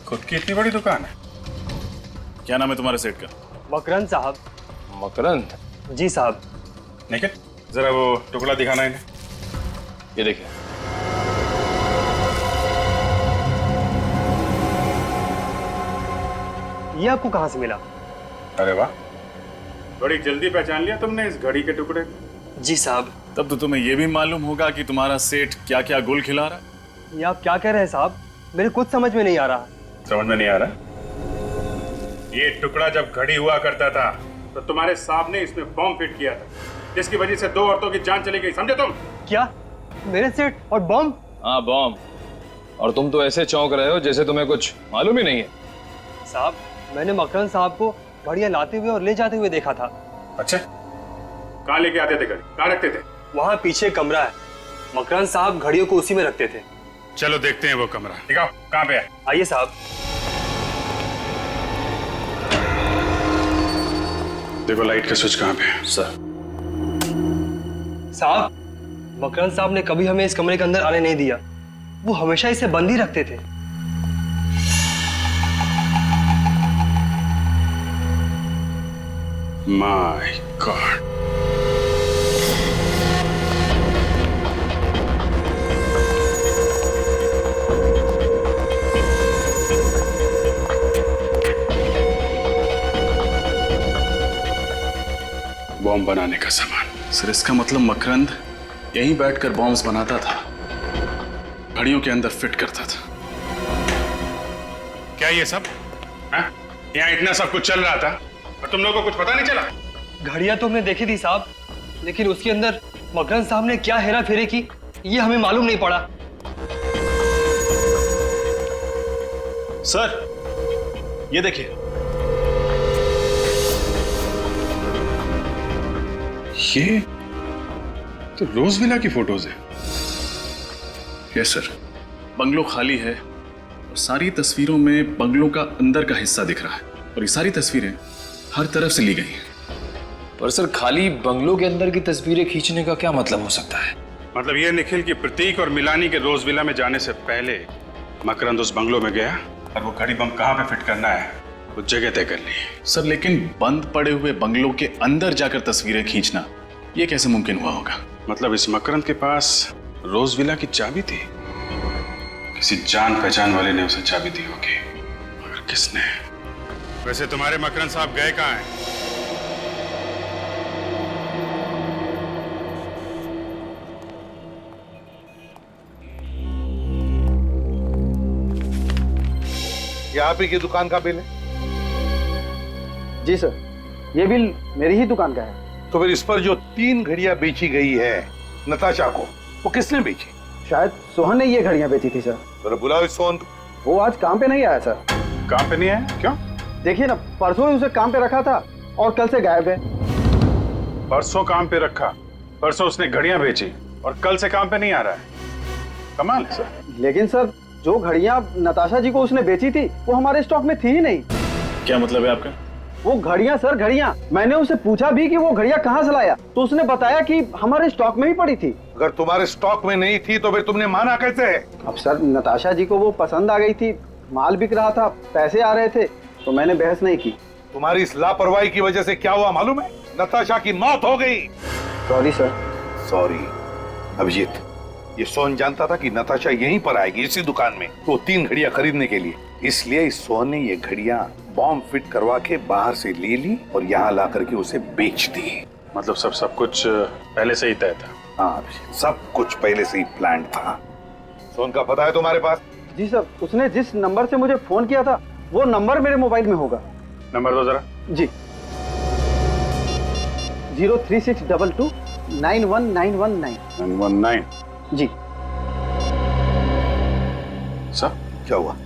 खुद की इतनी बड़ी दुकान है। क्या नाम है तुम्हारे सेठ का? मकरंद साहब। मकरंद? जी साहब। निखिल जरा वो टुकड़ा दिखाना इन्हें। ये देखिए। ये आपको कहां से मिला? अरे वाह, बड़ी जल्दी पहचान लिया तुमने इस घड़ी के टुकड़े। जी साहब। तब तो तुम्हें यह भी मालूम होगा कि तुम्हारा सेठ क्या क्या गुल खिला रहा है। ये आप क्या कह रहे हैं साहब? मेरे कुछ समझ में नहीं आ रहा। समझ में नहीं आ रहा? ये टुकड़ा जब घड़ी हुआ करता था तो तुम्हारे साहब ने इसमें बॉम्ब फिट किया था, जिसकी वजह से 2 औरतों की जान चली गई, समझे तुम? क्या? मेरे सेठ और बॉम्ब? हाँ बॉम्ब। और तुम तो ऐसे चौंक रहे हो जैसे तुम्हें कुछ मालूम ही नहीं है। साहब मैंने मकरंद साहब को घड़ियां लाते हुए और ले जाते हुए देखा था। अच्छा, कहाँ लेके आते थे घड़ी? कहाँ रखते थे? वहाँ पीछे कमरा है, मकरंद साहब घड़ियों को उसी में रखते थे। चलो देखते हैं वो कमरा। दिखाओ कहाँ पे है। आइए साहब। देखो लाइट का स्विच कहाँ पे है। सर साहब मकरंद साहब ने कभी हमें इस कमरे के अंदर आने नहीं दिया। वो हमेशा इसे बंद ही रखते थे। My God. बॉम्ब बनाने का सामान। सर इसका मतलब मकरंद यहीं बैठकर बॉम्ब्स बनाता था, घड़ियों के अंदर फिट करता था। क्या ये सब? यहाँ इतना सब कुछ चल रहा था और तुम लोगों को कुछ पता नहीं चला? घड़ियां तो हमने देखी थी साहब, लेकिन उसके अंदर मकरंद साहब ने क्या हेरा फेरी की ये हमें मालूम नहीं पड़ा। सर ये देखिए, ये तो रोज विला की फोटोज है। यस सर, बंगलो खाली है और सारी तस्वीरों में बंगलों का अंदर का हिस्सा दिख रहा है और ये सारी तस्वीरें हर तरफ से ली गई हैं। पर सर खाली बंगलों के अंदर की तस्वीरें खींचने का क्या मतलब हो सकता है? मतलब ये निखिल की प्रतीक और मिलानी के रोज विला में जाने से पहले मकरंद उस बंगलो में गया और वो घड़ी बम कहाँ पे फिट करना है वो जगह तय कर ली। सर लेकिन बंद पड़े हुए बंगलों के अंदर जाकर तस्वीरें खींचना ये कैसे मुमकिन हुआ होगा? मतलब इस मकरंद के पास रोज विला की चाबी थी, किसी जान पहचान वाले ने उसे चाबी दी होगी, मगर किसने? वैसे तुम्हारे मकरंद साहब गए कहाँ हैं? ये आप ही की दुकान का बिल है? जी सर, ये बिल मेरी ही दुकान का है। तो फिर इस पर जो 3 घड़ियां बेची गई है नताशा को, वो किसने बेची? शायद सोहन ने ये घड़ियां बेची थी सर। तो बुलाओ इस सोहन को। वो आज काम पे नहीं आया सर। काम पे नहीं आया? क्यों? देखिए ना, परसों ही उसे काम पे रखा था और कल से गायब है। परसों काम पे रखा, परसों उसने घड़ियां बेची और कल से काम पे नहीं आ रहा है। कमाल है सर। लेकिन सर जो घड़ियां नताशा जी को उसने बेची थी वो हमारे स्टॉक में थी ही नहीं। क्या मतलब है आपका? वो घड़ियां सर, घड़ियां। मैंने उससे पूछा भी कि वो घड़ियां कहाँ से लाया, तो उसने बताया कि हमारे स्टॉक में ही पड़ी थी। अगर तुम्हारे स्टॉक में नहीं थी तो फिर तुमने माना कैसे? अब सर नताशा जी को वो पसंद आ गई थी, माल बिक रहा था, पैसे आ रहे थे, तो मैंने बहस नहीं की। तुम्हारी इस लापरवाही की वजह से क्या हुआ मालूम है? नताशा की मौत हो गई। Sorry sir. सॉरी अभिजीत, ये सोहन जानता था कि नताशा यहीं पर आएगी इसी दुकान में, तो 3 घड़ियां खरीदने के लिए, इसलिए इस सोहन ने ये घड़ियां बॉम्ब फिट करवा के बाहर से ले ली और यहाँ ला करके उसे बेच दी। मतलब सब कुछ पहले से ही तय था? हाँ अभिजीत, सब कुछ पहले से ही प्लान था। सोहन का पता है तुम्हारे पास? जी सर, उसने जिस नंबर से मुझे फोन किया था वो नंबर मेरे मोबाइल में होगा। नंबर दो जरा। जी 03622 91919 919। जी सर क्या हुआ?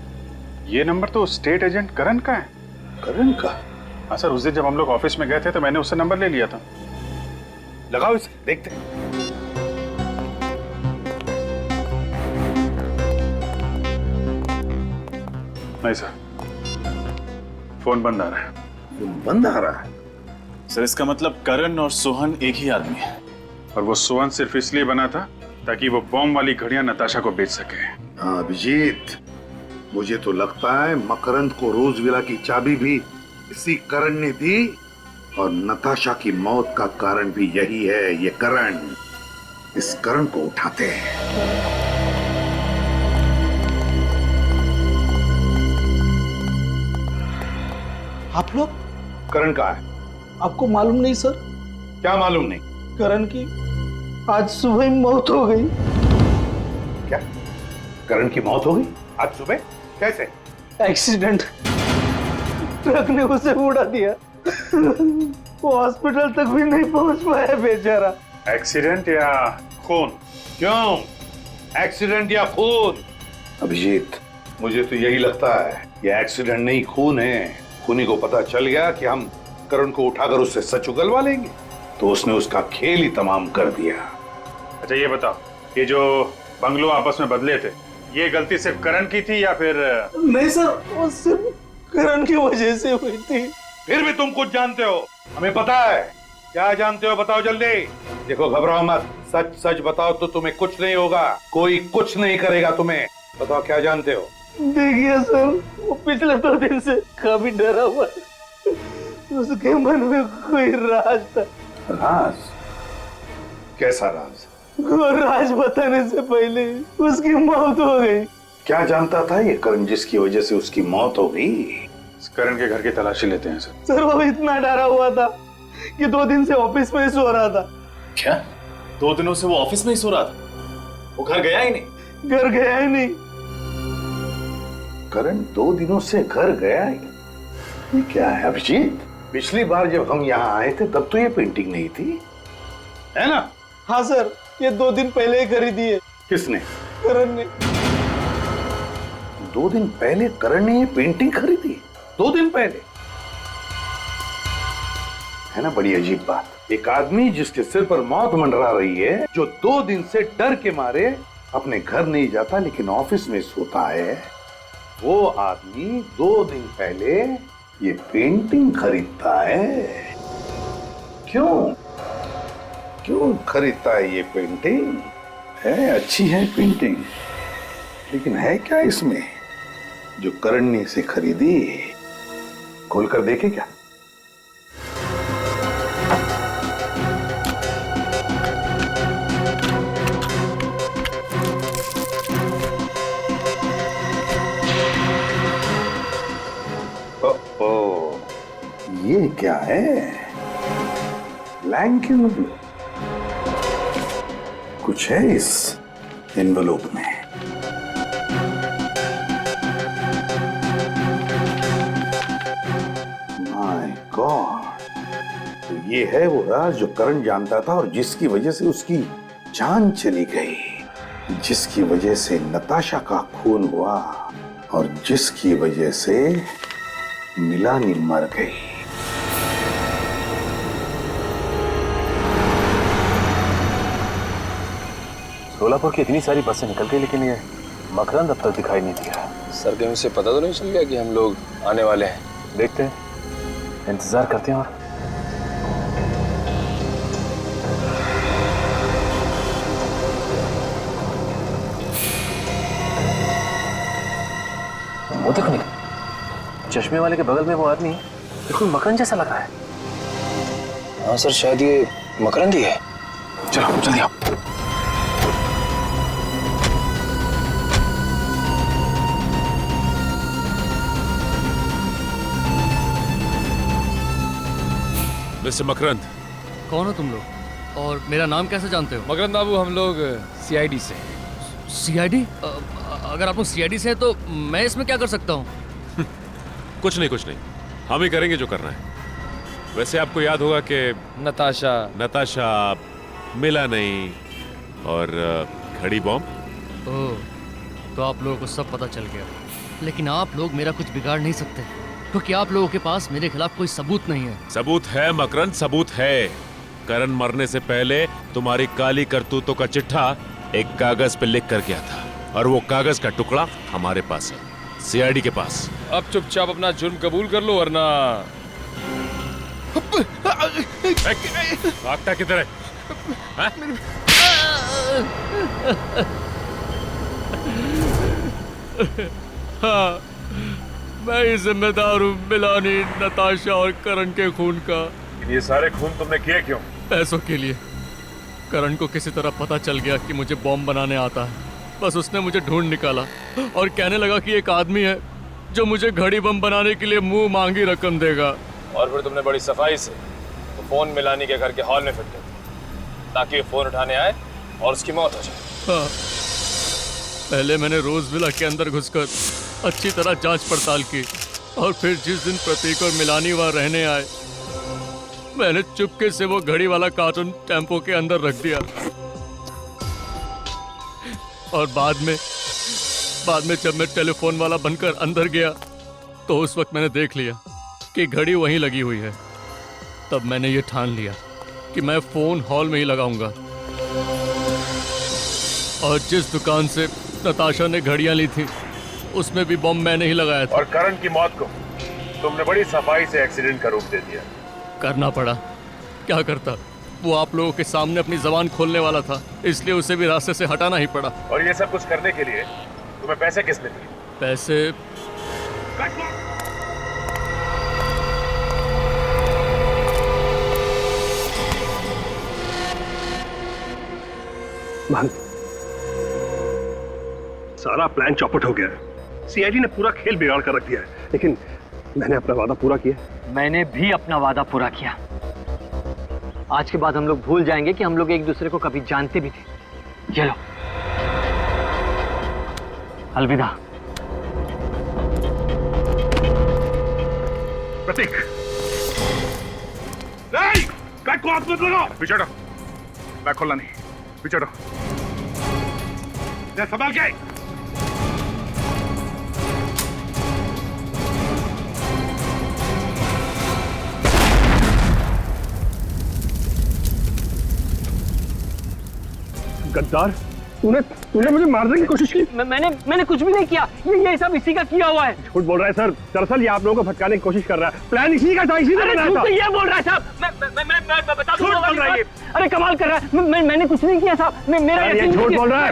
ये नंबर तो स्टेट एजेंट करण का है। करण का? हाँ सर, उस दिन जब हम लोग ऑफिस में गए थे तो मैंने उससे नंबर ले लिया था। लगाओ इसे, देखते हैं। नहीं सर, फोन बंद आ रहा है। फोन बंद आ रहा है? सर इसका मतलब करण और सोहन एक ही आदमी है। और वो सोहन सिर्फ इसलिए बना था ताकि वो बॉम्ब वाली घड़ियां नताशा को बेच सके। हाँ अभिजीत, मुझे तो लगता है मकरंद को रोजविला की चाबी भी इसी करण ने दी और नताशा की मौत का कारण भी यही है। ये करण, इस करण को उठाते हैं। आप लोग? करण कहाँ है? आपको मालूम नहीं सर? क्या मालूम नहीं? करण की आज सुबह ही मौत हो गई। क्या? करण की मौत हो गई आज सुबह? कैसे? एक्सीडेंट, ट्रक ने उसे उड़ा दिया। वो हॉस्पिटल तक भी नहीं पहुंच पाया बेचारा। एक्सीडेंट या खून? क्यों एक्सीडेंट या खून? अभिजीत, मुझे तो यही लगता है ये एक्सीडेंट नहीं खून है। खूनी को पता चल गया कि हम करण को उठाकर उससे सच उगलवा लेंगे, तो उसने उसका खेल ही तमाम कर दिया। अच्छा ये बताओ, ये जो बंगलो आपस में बदले थे, ये गलती सिर्फ करण की थी या फिर? नहीं सर, वो सिर्फ करण की वजह से हुई थी। फिर भी तुम कुछ जानते हो, हमें पता है। क्या जानते हो बताओ जल्दी। देखो घबराओ मत, सच सच बताओ तो तुम्हें कुछ नहीं होगा, कोई कुछ नहीं करेगा तुम्हें। बताओ क्या जानते हो? देखिए सर, वो पिछले 2 दिन से काफी डरा हुआ, उसके मन में कोई राज था। राज? कैसा राज? वो राज बताने से पहले उसकी मौत हो गई। क्या जानता था ये करण जिसकी वजह से उसकी मौत हो गई? करण के घर की तलाशी लेते हैं सर। सर वो इतना डरा हुआ था कि 2 दिन से ऑफिस में ही सो रहा था। क्या? 2 दिनों से वो ऑफिस में ही सो रहा था? वो घर गया ही नहीं? घर गया ही नहीं। करण 2 दिनों से घर गया ही? ये क्या है अभिजीत? पिछली बार जब हम यहाँ आए थे तब तो ये पेंटिंग नहीं थी, है ना? हाँ सर, ये 2 दिन पहले ही खरीदी है। किसने? करण ने। 2 दिन पहले करण ने ये पेंटिंग खरीदी? 2 दिन पहले? है ना बड़ी अजीब बात। एक आदमी जिसके सिर पर मौत मंडरा रही है, जो 2 दिन से डर के मारे अपने घर नहीं जाता लेकिन ऑफिस में सोता है, वो आदमी 2 दिन पहले ये पेंटिंग खरीदता है। क्यों क्यों खरीदता है ये पेंटिंग? है अच्छी है पेंटिंग, लेकिन है क्या इसमें जो करण ने इसे खरीदी? खोलकर देखे क्या? ओ, ये क्या है? Blank envelope. कुछ है इस एनवलप में। माय गॉड, तो ये है वो राज जो करण जानता था और जिसकी वजह से उसकी जान चली गई, जिसकी वजह से नताशा का खून हुआ और जिसकी वजह से मिलानी मर गई। सोलापुर की इतनी सारी बसें निकल गई, लेकिन ये मकरंद अब तक दिखाई नहीं दिया। सर कहीं उसे पता तो नहीं चल गया कि हम लोग आने वाले हैं? देखते हैं, इंतजार करते हैं। और वो देखो निकल, चश्मे वाले के बगल में वो आदमी बिल्कुल मकरंद जैसा लग रहा है। हाँ सर, शायद ये मकरंद ही है। चलो जल्दी आओ। मिस्टर मकरंद, कौन हो तुम लोग और मेरा नाम कैसे जानते हो? मकरंद बाबू, हम लोग सीआईडी से। सीआईडी? अगर आप लोग सीआईडी से हैं तो मैं इसमें क्या कर सकता हूँ? कुछ नहीं, हम ही करेंगे जो करना है। वैसे आपको याद होगा कि नताशा मिला नहीं और घड़ी बॉम्ब। ओह, तो आप लोगों को सब पता चल गया। लेकिन आप लोग मेरा कुछ बिगाड़ नहीं सकते, क्योंकि आप लोगों के पास मेरे खिलाफ कोई सबूत नहीं है। सबूत है मकरंद, सबूत है। करण मरने से पहले तुम्हारी काली करतूतों का चिट्ठा एक कागज पे लिख कर गया था, और वो कागज का टुकड़ा हमारे पास है, सीआईडी के पास। अब चुपचाप अपना जुर्म कबूल कर लो, वरना भागता किधर है? हाँ, मैं ही जिम्मेदार हूँ मिलानी, नताशा और करण के खून का। ये सारे खून तुमने किए क्यों? पैसों के लिए। करण को किसी तरह पता चल गया कि मुझे बॉम्ब बनाने आता है। बस उसने मुझे ढूंढ निकाला और कहने लगा कि एक आदमी है जो मुझे घड़ी बम बनाने के लिए मुंह मांगी रकम देगा। और फिर तुमने बड़ी सफाई से तो फोन मिलानी के घर के हॉल में फिट कर दिया, ताकि फोन उठाने आए और उसकी मौत हो जाए। हाँ, पहले मैंने रोज विला के अंदर घुसकर अच्छी तरह जांच पड़ताल की, और फिर जिस दिन प्रतीक और मिलानी वहां रहने आए, मैंने चुपके से वो घड़ी वाला कार्टून टेम्पो के अंदर रख दिया। और बाद में जब मैं टेलीफोन वाला बनकर अंदर गया तो उस वक्त मैंने देख लिया कि घड़ी वहीं लगी हुई है। तब मैंने ये ठान लिया कि मैं फोन हॉल में ही लगाऊंगा। और जिस दुकान से नताशा ने घड़ियां ली थी उसमें भी बम मैंने ही लगाया था। और करण की मौत को तुमने बड़ी सफाई से एक्सीडेंट का रूप दे दिया। करना पड़ा, क्या करता। वो आप लोगों के सामने अपनी जबान खोलने वाला था, इसलिए उसे भी रास्ते से हटाना ही पड़ा। और ये सब कुछ करने के लिए तुम्हें पैसे किसने दिए? पैसे सारा प्लान चौपट हो गया है। सीआईडी ने पूरा खेल बिगाड़ कर रख दिया है, लेकिन मैंने अपना वादा पूरा किया। मैंने भी अपना वादा पूरा किया। आज के बाद हम लोग भूल जाएंगे कि हम लोग एक दूसरे को कभी जानते भी थे। ये लो, अलविदा। प्रतीक, नहीं, बैग को हाथ मत लगाओ। पीछे हटो, बैग खोलना नहीं, पीछे हटो। संभाल के। गद्दार, तूने मुझे मारने की कोशिश की। मैंने कुछ भी नहीं किया। ये सब इसी का किया हुआ है। झूठ बोल रहा है सर। दरअसल ये आप लोगों को भटकाने की कोशिश कर रहा है। प्लान इसी का था, इसी ने बनाया था। ये बोल रहा है साहब। मैं बता दूंगा। अरे कमाल कर रहा है। मैंने कुछ नहीं किया साहब। मेरा ये झूठ बोल रहा है।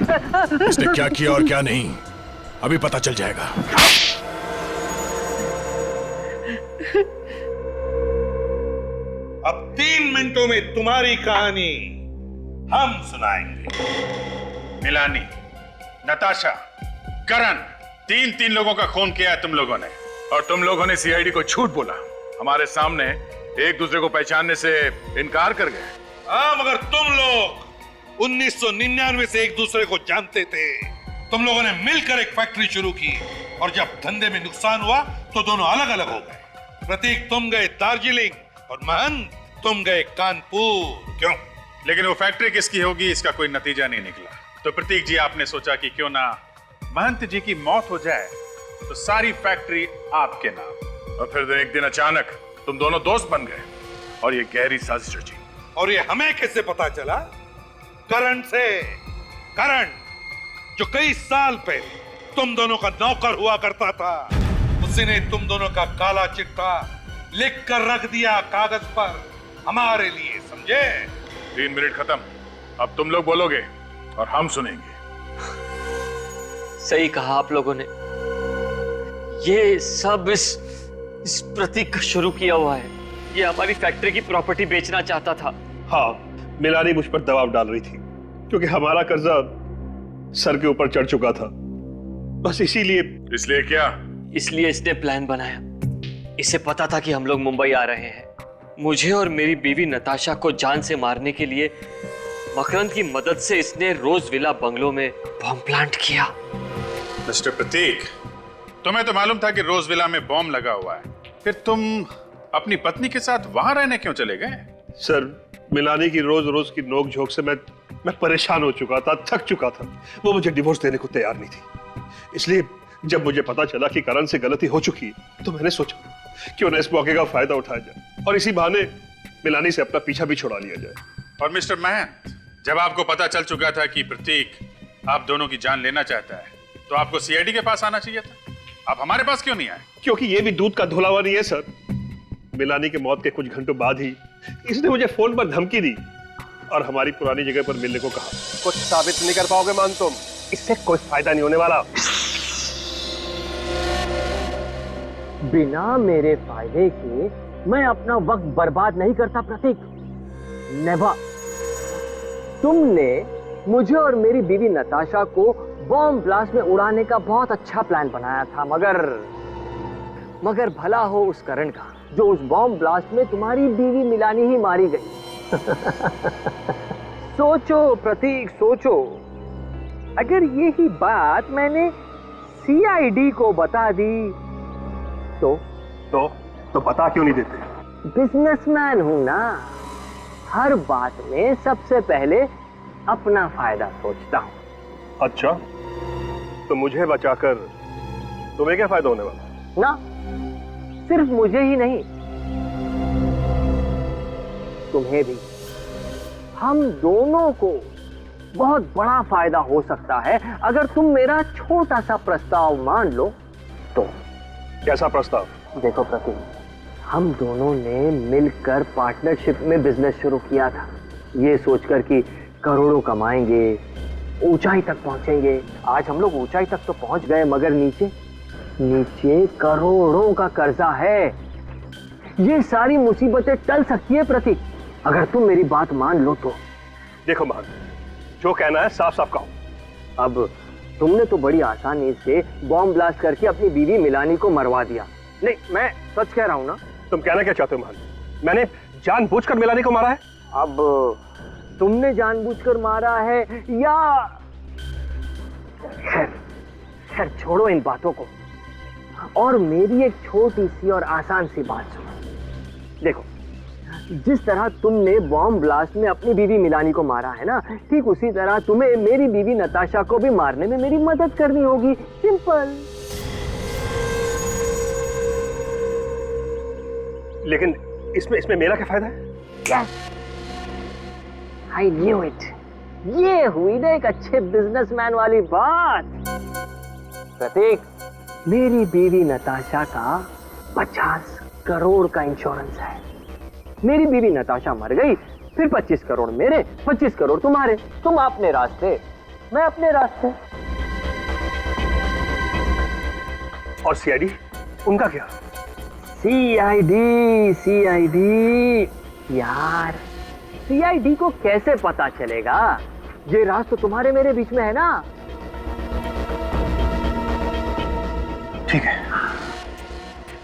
इसने क्या किया और क्या नहीं अभी पता चल जाएगा। अब 3 मिनटों में तुम्हारी कहानी हम सुनाएंगे। मिलानी, नताशा, करण, तीन लोगों का खून किया है तुम लोगों ने। और तुम लोगों ने सीआईडी को झूठ बोला, हमारे सामने एक दूसरे को पहचानने से इनकार कर गए। हाँ, मगर तुम लोग 1999 से एक दूसरे को जानते थे। तुम लोगों ने मिलकर एक फैक्ट्री शुरू की, और जब धंधे में नुकसान हुआ तो दोनों अलग अलग हो गए। प्रतीक तुम गए दार्जिलिंग और महंत तुम गए कानपुर। क्यों? लेकिन वो फैक्ट्री किसकी होगी इसका कोई नतीजा नहीं निकला। तो प्रतीक जी, आपने सोचा कि क्यों ना महंत जी की मौत हो जाए तो सारी फैक्ट्री आपके नाम। और फिर एक दिन अचानक तुम दोनों दोस्त बन गए और ये गहरी साजिश रची। और ये हमें कैसे पता चला? करण से। करण, जो कई साल पहले तुम दोनों का नौकर हुआ करता था, उसी ने तुम दोनों का काला चिट्ठा लिख कर रख दिया कागज पर हमारे लिए, समझे? 3 मिनट खत्म। अब तुम लोग बोलोगे और हम सुनेंगे। सही कहा आप लोगों ने। ये सब इस प्रतीक का शुरू किया हुआ है। ये हमारी फैक्ट्री की प्रॉपर्टी बेचना चाहता था। हाँ, मिलानी मुझ पर दबाव डाल रही थी क्योंकि हमारा कर्जा सर के ऊपर चढ़ चुका था। बस इसीलिए। इसलिए क्या? इसलिए इसने प्लान बनाया। इसे पता था कि हम लोग मुंबई आ रहे हैं। मुझे और मेरी बीवी नताशा को जान से मारने के लिए मकरंद की मदद से इसने रोज विला बंगलो में बॉम्ब प्लांट किया। मिस्टर प्रतीक, तुम्हें तो मालूम था कि रोज विला में बॉम्ब लगा हुआ है, फिर तुम अपनी पत्नी के साथ वहां रहने क्यों चले गए? सर, मिलानी की रोज रोज की नोक झोंक से मैं परेशान हो चुका था, थक चुका था। वो मुझे डिवोर्स देने को तैयार नहीं थी। इसलिए जब मुझे पता चला कि करण से गलती हो चुकी है, तो मैंने सोचा क्यों ना इस मौके का फायदा उठाया जाए और इसी बहाने मिलानी से अपना पीछा भी छुड़ा लिया जाए। और मिस्टर महंत, जब आपको पता चल चुका था कि प्रतीक आप दोनों की जान लेना चाहता है, तो आपको सीआईडी के पास आना चाहिए था। आप हमारे पास क्यों नहीं आए? क्योंकि ये भी दूध का धुलावा नहीं है सर। मिलानी के मौत के कुछ घंटों बाद ही इसने मुझे फोन पर धमकी दी और हमारी पुरानी जगह पर मिलने को कहा। कुछ साबित नहीं कर पाओगे मान तुम, इससे कोई फायदा नहीं होने वाला। बिना मेरे फायदे के मैं अपना वक्त बर्बाद नहीं करता प्रतीक। नेवर। तुमने मुझे और मेरी बीवी नताशा को बॉम्ब ब्लास्ट में उड़ाने का बहुत अच्छा प्लान बनाया था, मगर भला हो उस करण का जो उस बॉम्ब ब्लास्ट में तुम्हारी बीवी मिलानी ही मारी गई। सोचो प्रतीक, सोचो, अगर यही बात मैंने सीआईडी को बता दी तो बता क्यों नहीं देते? बिजनेसमैन हूं ना, हर बात में सबसे पहले अपना फायदा सोचता हूं। अच्छा, तो मुझे बचाकर तुम्हें क्या फायदा होने वाला? ना, सिर्फ मुझे ही नहीं, तुम्हें भी। हम दोनों को बहुत बड़ा फायदा हो सकता है अगर तुम मेरा छोटा सा प्रस्ताव मान लो तो। कैसा प्रस्ताव? देखो प्रतीक, हम दोनों ने मिलकर पार्टनरशिप में बिजनेस शुरू किया था, ये सोचकर कि करोड़ों कमाएंगे, ऊंचाई तक पहुंचेंगे। आज हम लोग ऊंचाई तक तो पहुंच गए, मगर नीचे करोड़ों का कर्जा है। ये सारी मुसीबतें टल सकती है प्रतीक, अगर तुम मेरी बात मान लो तो। देखो मान, जो कहना है साफ साफ कहो। अब तुमने तो बड़ी आसानी से बॉम्ब ब्लास्ट करके अपनी बीवी मिलानी को मरवा दिया। नहीं, मैं सच कह रहा हूं ना। तुम कहना क्या चाहते हो मान? मैंने जानबूझकर मिलानी को मारा है? अब तुमने जानबूझकर मारा है या खैर छोड़ो इन बातों को, और मेरी एक छोटी सी और आसान सी बात सुनो। देखो, जिस तरह तुमने बॉम्ब ब्लास्ट में अपनी बीवी मिलानी को मारा है ना, ठीक उसी तरह तुम्हें मेरी बीवी नताशा को भी मारने में मेरी मदद करनी होगी। सिंपल। लेकिन इसमें मेरा क्या फायदा है? I knew it. ये हुई ना एक अच्छे बिजनेसमैन वाली बात। प्रतीक, मेरी बीवी नताशा का 50 करोड़ का इंश्योरेंस है। मेरी बीवी नताशा मर गई, फिर 25 करोड़ मेरे, 25 करोड़ तुम्हारे। तुम अपने रास्ते, मैं अपने रास्ते। और सीआईडी, उनका क्या? सीआईडी यार, सीआईडी को कैसे पता चलेगा? ये राज तो तुम्हारे मेरे बीच में है ना। ठीक है,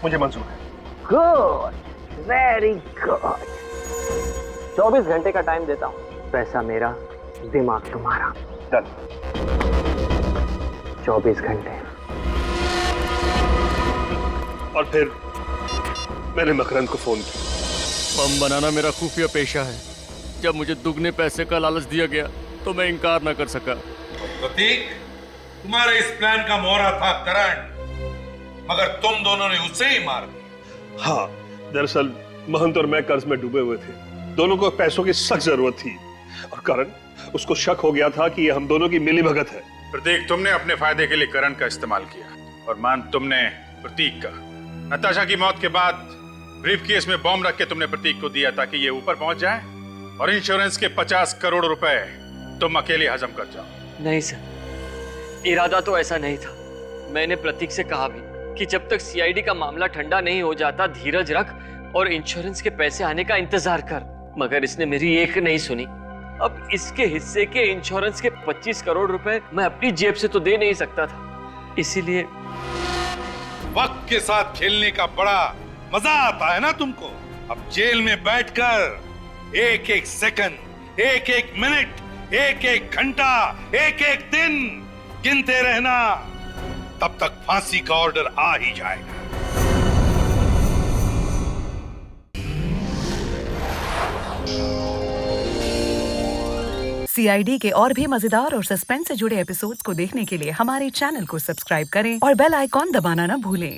मुझे मंजूर है। Good, very good. 24 घंटे का टाइम देता हूं। पैसा मेरा, दिमाग तुम्हारा। डन। 24 घंटे। और फिर मैंने मकरंद को फोन किया। बम बनाना मेरा खुफिया पेशा है। जब मुझे दुगने पैसे का लालच दिया गया तो मैं इनकार न कर सका। प्रतीक, तुम्हारे इस प्लान का मोहरा था करण, मगर तुम दोनों ने उसे ही मार दिया। हाँ, दरअसल महंत और मैं कर्ज में डूबे हुए थे। दोनों को पैसों की सख्त जरूरत थी और उसको शक हो गया था कि ये हम दोनों की मिली भगत है। प्रतीक, तुमने अपने फायदे के लिए करण का इस्तेमाल किया और मान तुमने प्रतीक का। नताशा की मौत के बाद ब्रीफकेस में बॉम्ब रख के तुमने प्रतीक को दिया ताकि ये ऊपर पहुंच जाए और इंश्योरेंस के 50 करोड़ रुपए तुम अकेले हजम कर जाओ। नहीं सर, इरादा तो ऐसा नहीं था। मैंने प्रतीक से कहा भी कि जब तक सीआईडी का मामला ठंडा नहीं हो जाता धीरज रख और इंश्योरेंस के पैसे आने का इंतजार कर, मगर इसने मेरी एक नहीं सुनी। अब इसके हिस्से के इंश्योरेंस के 25 करोड़ रुपए मैं अपनी जेब से तो दे नहीं सकता था, इसीलिए वक्त के साथ खेलने का बड़ा मजा आता है ना तुमको। अब जेल में बैठकर एक एक सेकंड, एक एक मिनट, एक एक घंटा, एक एक दिन गिनते रहना, तब तक फांसी का ऑर्डर आ ही जाएगा। सीआईडी के और भी मजेदार और सस्पेंस से जुड़े एपिसोड्स को देखने के लिए हमारे चैनल को सब्सक्राइब करें और बेल आइकॉन दबाना न भूलें।